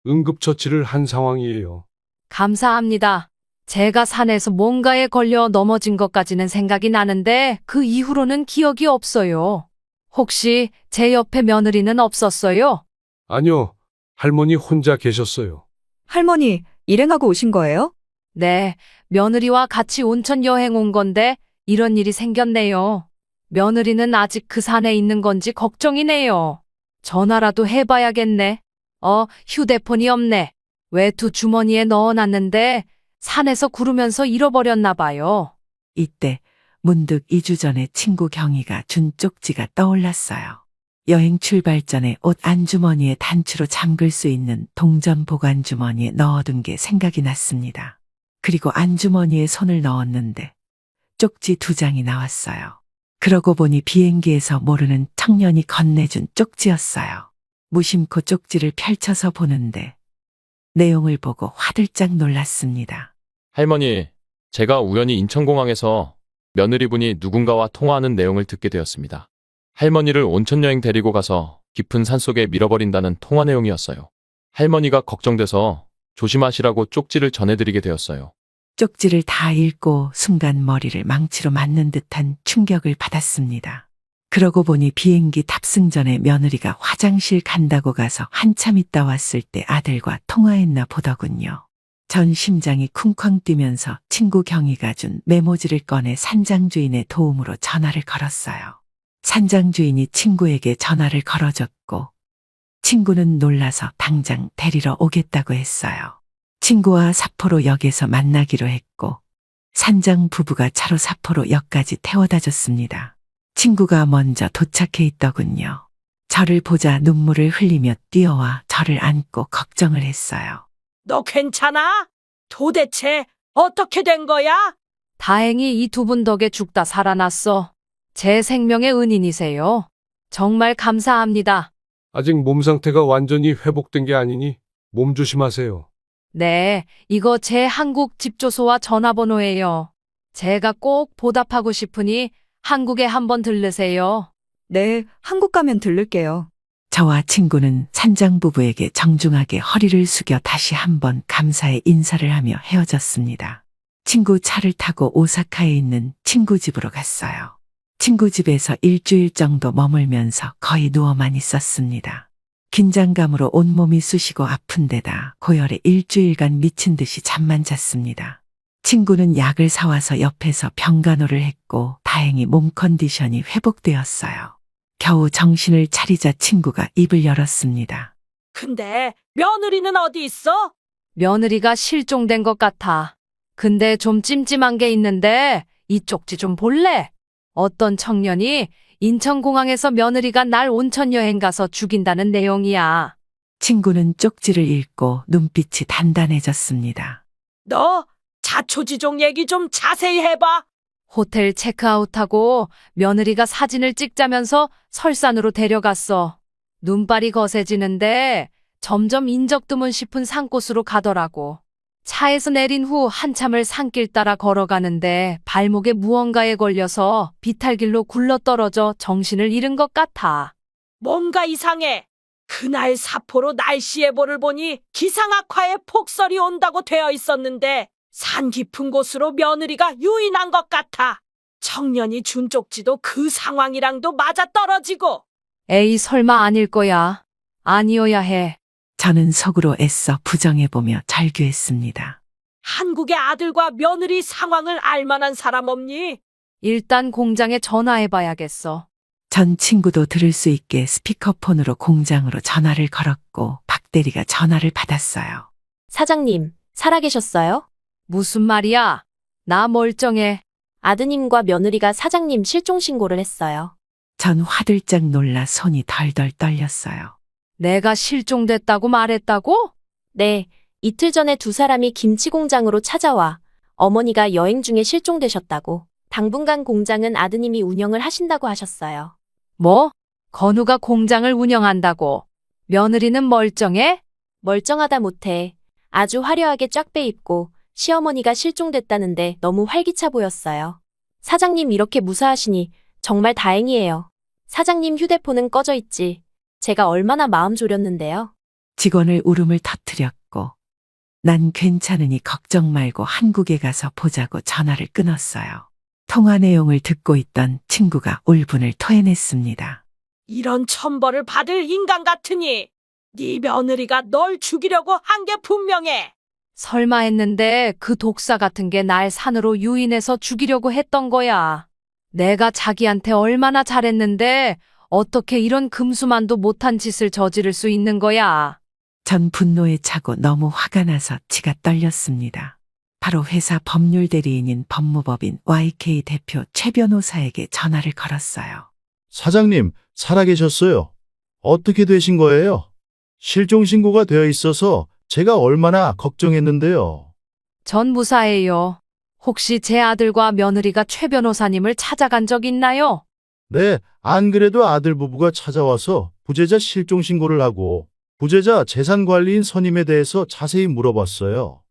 응급처치를 한 상황이에요. 감사합니다. 제가 산에서 뭔가에 걸려 넘어진 것까지는 생각이 나는데 그 이후로는 기억이 없어요. 혹시 제 옆에 며느리는 없었어요? 아니요, 할머니 혼자 계셨어요. 할머니, 일행하고 오신 거예요? 네, 며느리와 같이 온천 여행 온 건데 이런 일이 생겼네요. 며느리는 아직 그 산에 있는 건지 걱정이네요. 전화라도 해봐야겠네. 휴대폰이 없네. 외투 주머니에 넣어놨는데 산에서 구르면서 잃어버렸나 봐요. 이때 문득 2주 전에 친구 경희가 준 쪽지가 떠올랐어요. 여행 출발 전에 옷 안주머니에 단추로 잠글 수 있는 동전 보관 주머니에 넣어둔 게 생각이 났습니다. 그리고 안주머니에 손을 넣었는데 쪽지 2장이 나왔어요. 그러고 보니 비행기에서 모르는 청년이 건네준 쪽지였어요. 무심코 쪽지를 펼쳐서 보는데 내용을 보고 화들짝 놀랐습니다. 할머니, 제가 우연히 인천공항에서 며느리분이 누군가와 통화하는 내용을 듣게 되었습니다. 할머니를 온천여행 데리고 가서 깊은 산속에 밀어버린다는 통화 내용이었어요. 할머니가 걱정돼서 조심하시라고 쪽지를 전해드리게 되었어요. 쪽지를 다 읽고 순간 머리를 망치로 맞는 듯한 충격을 받았습니다. 그러고 보니 비행기 탑승 전에 며느리가 화장실 간다고 가서 한참 있다 왔을 때 아들과 통화했나 보더군요. 전 심장이 쿵쾅 뛰면서 친구 경희가 준 메모지를 꺼내 산장 주인의 도움으로 전화를 걸었어요. 산장 주인이 친구에게 전화를 걸어줬고 친구는 놀라서 당장 데리러 오겠다고 했어요. 친구와 사포로역에서 만나기로 했고 산장 부부가 차로 사포로역까지 태워다 줬습니다. 친구가 먼저 도착해 있더군요. 저를 보자 눈물을 흘리며 뛰어와 저를 안고 걱정을 했어요. 너 괜찮아? 도대체 어떻게 된 거야? 다행히 이 2분 덕에 죽다 살아났어. 제 생명의 은인이세요. 정말 감사합니다. 아직 몸 상태가 완전히 회복된 게 아니니 몸 조심하세요. 네, 이거 제 한국 집주소와 전화번호예요. 제가 꼭 보답하고 싶으니 한국에 한번 들르세요. 네, 한국 가면 들를게요. 저와 친구는 산장 부부에게 정중하게 허리를 숙여 다시 한번 감사의 인사를 하며 헤어졌습니다. 친구 차를 타고 오사카에 있는 친구 집으로 갔어요. 친구 집에서 일주일 정도 머물면서 거의 누워만 있었습니다. 긴장감으로 온몸이 쑤시고 아픈 데다 고열에 일주일간 미친 듯이 잠만 잤습니다. 친구는 약을 사와서 옆에서 병간호를 했고 다행히 몸 컨디션이 회복되었어요. 겨우 정신을 차리자 친구가 입을 열었습니다. 근데 며느리는 어디 있어? 며느리가 실종된 것 같아. 근데 좀 찜찜한 게 있는데 이 쪽지 좀 볼래? 어떤 청년이 인천공항에서 며느리가 날 온천여행 가서 죽인다는 내용이야. 친구는 쪽지를 읽고 눈빛이 단단해졌습니다. 너 자초지종 얘기 좀 자세히 해봐. 호텔 체크아웃하고 며느리가 사진을 찍자면서 설산으로 데려갔어. 눈발이 거세지는데 점점 인적 드문 싶은 산곳으로 가더라고. 차에서 내린 후 한참을 산길 따라 걸어가는데 발목에 무언가에 걸려서 비탈길로 굴러떨어져 정신을 잃은 것 같아. 뭔가 이상해. 그날 사포로 날씨 예보를 보니 기상악화에 폭설이 온다고 되어 있었는데 산 깊은 곳으로 며느리가 유인한 것 같아. 청년이 준 쪽지도 그 상황이랑도 맞아떨어지고. 에이, 설마 아닐 거야. 아니어야 해. 저는 속으로 애써 부정해보며 절규했습니다. 한국의 아들과 며느리 상황을 알만한 사람 없니? 일단 공장에 전화해봐야겠어. 전 친구도 들을 수 있게 스피커폰으로 공장으로 전화를 걸었고 박 대리가 전화를 받았어요. 사장님, 살아계셨어요? 무슨 말이야? 나 멀쩡해. 아드님과 며느리가 사장님 실종 신고를 했어요. 전 화들짝 놀라 손이 덜덜 떨렸어요. 내가 실종됐다고 말했다고? 네, 이틀 전에 2사람이 김치 공장으로 찾아와 어머니가 여행 중에 실종되셨다고. 당분간 공장은 아드님이 운영을 하신다고 하셨어요. 뭐? 건우가 공장을 운영한다고? 며느리는 멀쩡해? 멀쩡하다 못해 아주 화려하게 쫙배 입고 시어머니가 실종됐다는데 너무 활기차 보였어요. 사장님 이렇게 무사하시니 정말 다행이에요. 사장님 휴대폰은 꺼져 있지. 제가 얼마나 마음 졸였는데요. 직원을 울음을 터뜨렸고 난 괜찮으니 걱정 말고 한국에 가서 보자고 전화를 끊었어요. 통화 내용을 듣고 있던 친구가 울분을 토해냈습니다. 이런 천벌을 받을 인간 같으니 네 며느리가 널 죽이려고 한 게 분명해. 설마 했는데 그 독사 같은 게 날 산으로 유인해서 죽이려고 했던 거야. 내가 자기한테 얼마나 잘했는데 어떻게 이런 금수만도 못한 짓을 저지를 수 있는 거야. 전 분노에 차고 너무 화가 나서 치가 떨렸습니다. 바로 회사 법률 대리인인 법무법인 YK 대표 최 변호사에게 전화를 걸었어요. 사장님, 살아계셨어요. 어떻게 되신 거예요? 실종 신고가 되어 있어서 제가 얼마나 걱정했는데요. 전 무사해요. 혹시 제 아들과 며느리가 최 변호사님을 찾아간 적 있나요? 네, 안 그래도 아들 부부가 찾아와서 부재자 실종 신고를 하고 부재자 재산관리인 선임에 대해서 자세히 물어봤어요.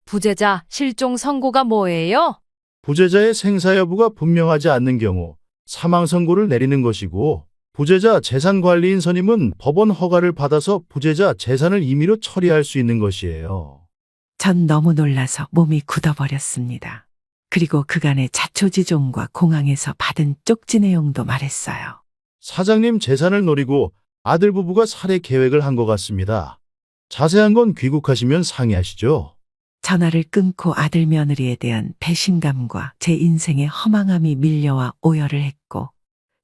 부재자 실종 선고가 뭐예요? 부재자의 생사 여부가 분명하지 않는 경우 사망 선고를 내리는 것이고, 부재자 재산관리인 선임은 법원 허가를 받아서 부재자 재산을 임의로 처리할 수 있는 것이에요. 전 너무 놀라서 몸이 굳어버렸습니다. 그리고 그간의 자초지종과 공항에서 받은 쪽지 내용도 말했어요. 사장님 재산을 노리고 아들 부부가 살해 계획을 한 것 같습니다. 자세한 건 귀국하시면 상의하시죠. 전화를 끊고 아들 며느리에 대한 배신감과 제 인생의 허망함이 밀려와 오열을 했고,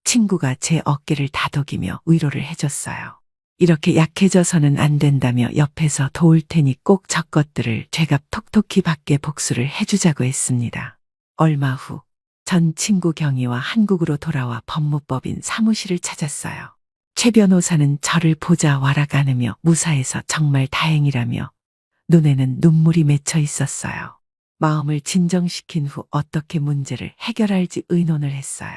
친구가 제 어깨를 다독이며 위로를 해줬어요. 이렇게 약해져서는 안 된다며 옆에서 도울 테니 꼭 저것들을 죄값 톡톡히 받게 복수를 해주자고 했습니다. 얼마 후, 전 친구 경희와 한국으로 돌아와 법무법인 사무실을 찾았어요. 최 변호사는 저를 보자 와락 않으며 무사해서 정말 다행이라며 눈에는 눈물이 맺혀 있었어요. 마음을 진정시킨 후 어떻게 문제를 해결할지 의논을 했어요.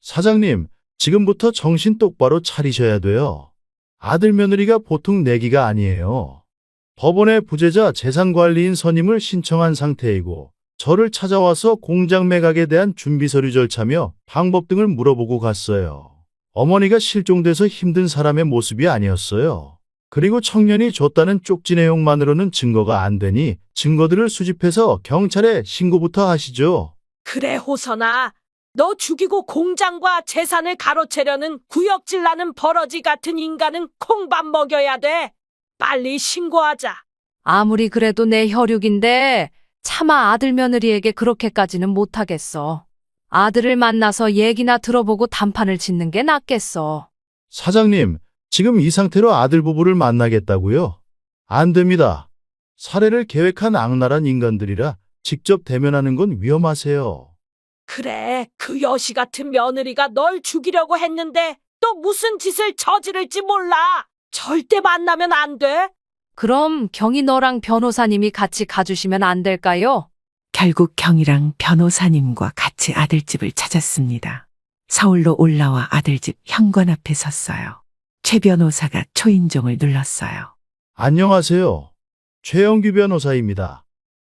사장님, 지금부터 정신 똑바로 차리셔야 돼요. 아들 며느리가 보통 내기가 아니에요. 법원에 부재자 재산관리인 선임을 신청한 상태이고, 저를 찾아와서 공장 매각에 대한 준비 서류 절차며 방법 등을 물어보고 갔어요. 어머니가 실종돼서 힘든 사람의 모습이 아니었어요. 그리고 청년이 줬다는 쪽지 내용만으로는 증거가 안 되니 증거들을 수집해서 경찰에 신고부터 하시죠. 그래, 호선아. 너 죽이고 공장과 재산을 가로채려는 구역질 나는 버러지 같은 인간은 콩밥 먹여야 돼. 빨리 신고하자. 아무리 그래도 내 혈육인데 차마 아들 며느리에게 그렇게까지는 못하겠어. 아들을 만나서 얘기나 들어보고 단판을 짓는 게 낫겠어. 사장님, 지금 이 상태로 아들 부부를 만나겠다고요? 안 됩니다. 살해를 계획한 악랄한 인간들이라 직접 대면하는 건 위험하세요. 그래, 그 여시 같은 며느리가 널 죽이려고 했는데 또 무슨 짓을 저지를지 몰라. 절대 만나면 안 돼. 그럼 경희 너랑 변호사님이 같이 가주시면 안 될까요? 결국 경이랑 변호사님과 같이 아들집을 찾았습니다. 서울로 올라와 아들집 현관 앞에 섰어요. 최 변호사가 초인종을 눌렀어요. 안녕하세요. 최영규 변호사입니다.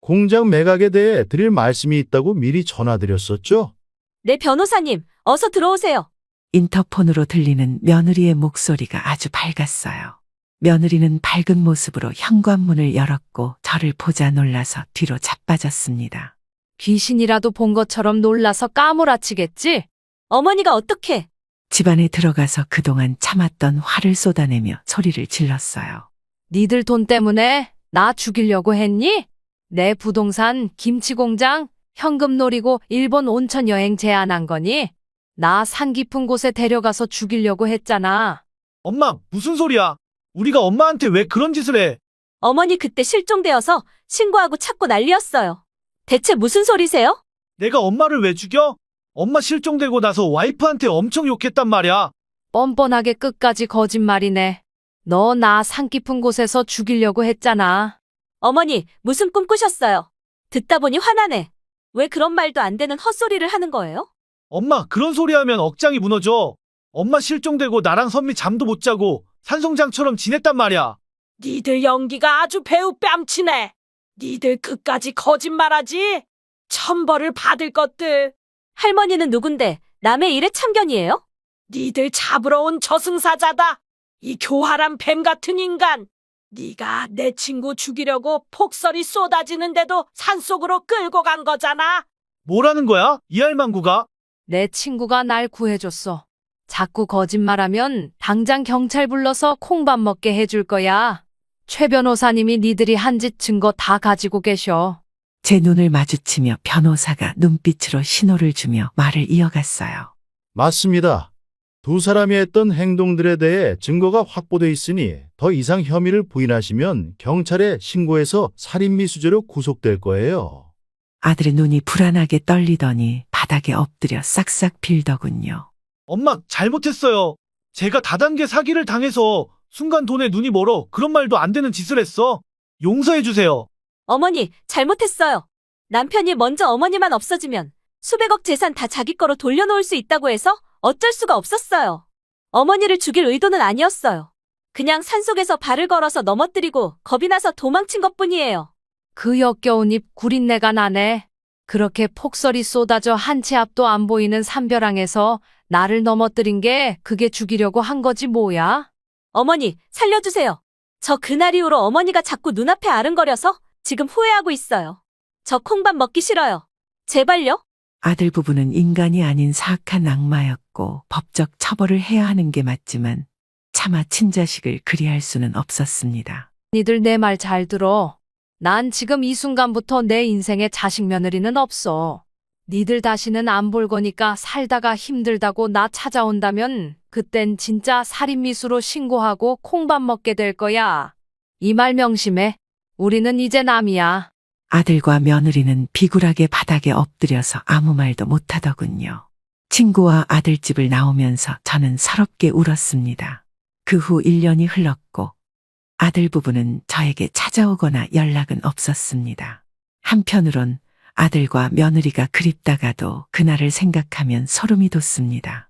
공장 매각에 대해 드릴 말씀이 있다고 미리 전화드렸었죠? 네, 변호사님, 어서 들어오세요. 인터폰으로 들리는 며느리의 목소리가 아주 밝았어요. 며느리는 밝은 모습으로 현관문을 열었고 저를 보자 놀라서 뒤로 자빠졌습니다. 귀신이라도 본 것처럼 놀라서 까무라치겠지? 어머니가 어떻게? 집안에 들어가서 그동안 참았던 화를 쏟아내며 소리를 질렀어요. 니들 돈 때문에 나 죽이려고 했니? 내 부동산, 김치 공장, 현금 노리고 일본 온천 여행 제안한 거니? 나 산 깊은 곳에 데려가서 죽이려고 했잖아. 엄마, 무슨 소리야? 우리가 엄마한테 왜 그런 짓을 해? 어머니 그때 실종되어서 신고하고 찾고 난리였어요. 대체 무슨 소리세요? 내가 엄마를 왜 죽여? 엄마 실종되고 나서 와이프한테 엄청 욕했단 말이야. 뻔뻔하게 끝까지 거짓말이네. 너 나 산 깊은 곳에서 죽이려고 했잖아. 어머니, 무슨 꿈 꾸셨어요? 듣다 보니 화나네. 왜 그런 말도 안 되는 헛소리를 하는 거예요? 엄마, 그런 소리 하면 억장이 무너져. 엄마 실종되고 나랑 선미 잠도 못 자고 산송장처럼 지냈단 말이야. 니들 연기가 아주 배우 뺨치네. 니들 끝까지 거짓말하지? 천벌을 받을 것들. 할머니는 누군데 남의 일에 참견이에요? 니들 잡으러 온 저승사자다. 이 교활한 뱀 같은 인간. 네가 내 친구 죽이려고 폭설이 쏟아지는데도 산속으로 끌고 간 거잖아. 뭐라는 거야? 이 할망구가? 내 친구가 날 구해줬어. 자꾸 거짓말하면 당장 경찰 불러서 콩밥 먹게 해줄 거야. 최 변호사님이 니들이 한 짓 증거 다 가지고 계셔. 제 눈을 마주치며 변호사가 눈빛으로 신호를 주며 말을 이어갔어요. 맞습니다. 두 사람이 했던 행동들에 대해 증거가 확보돼 있으니 더 이상 혐의를 부인하시면 경찰에 신고해서 살인미수죄로 구속될 거예요. 아들의 눈이 불안하게 떨리더니 바닥에 엎드려 싹싹 빌더군요. 엄마, 잘못했어요. 제가 다단계 사기를 당해서 순간 돈에 눈이 멀어 그런 말도 안 되는 짓을 했어. 용서해주세요. 어머니, 잘못했어요. 남편이 먼저 어머니만 없어지면 수백억 재산 다 자기 거로 돌려놓을 수 있다고 해서 어쩔 수가 없었어요. 어머니를 죽일 의도는 아니었어요. 그냥 산속에서 발을 걸어서 넘어뜨리고 겁이 나서 도망친 것뿐이에요. 그 역겨운 입 구린내가 나네. 그렇게 폭설이 쏟아져 한 치 앞도 안 보이는 산벼랑에서 나를 넘어뜨린 게 그게 죽이려고 한 거지 뭐야? 어머니, 살려주세요. 저 그날 이후로 어머니가 자꾸 눈앞에 아른거려서 지금 후회하고 있어요. 저 콩밥 먹기 싫어요. 제발요? 아들 부부는 인간이 아닌 사악한 악마였고 법적 처벌을 해야 하는 게 맞지만 차마 친자식을 그리할 수는 없었습니다. 니들 내 말 잘 들어. 난 지금 이 순간부터 내 인생에 자식 며느리는 없어. 니들 다시는 안 볼 거니까 살다가 힘들다고 나 찾아온다면 그땐 진짜 살인미수로 신고하고 콩밥 먹게 될 거야. 이 말 명심해. 우리는 이제 남이야. 아들과 며느리는 비굴하게 바닥에 엎드려서 아무 말도 못하더군요. 친구와 아들집을 나오면서 저는 서럽게 울었습니다. 그 후 1년이 흘렀고 아들 부부는 저에게 찾아오거나 연락은 없었습니다. 한편으론 아들과 며느리가 그립다가도 그날을 생각하면 소름이 돋습니다.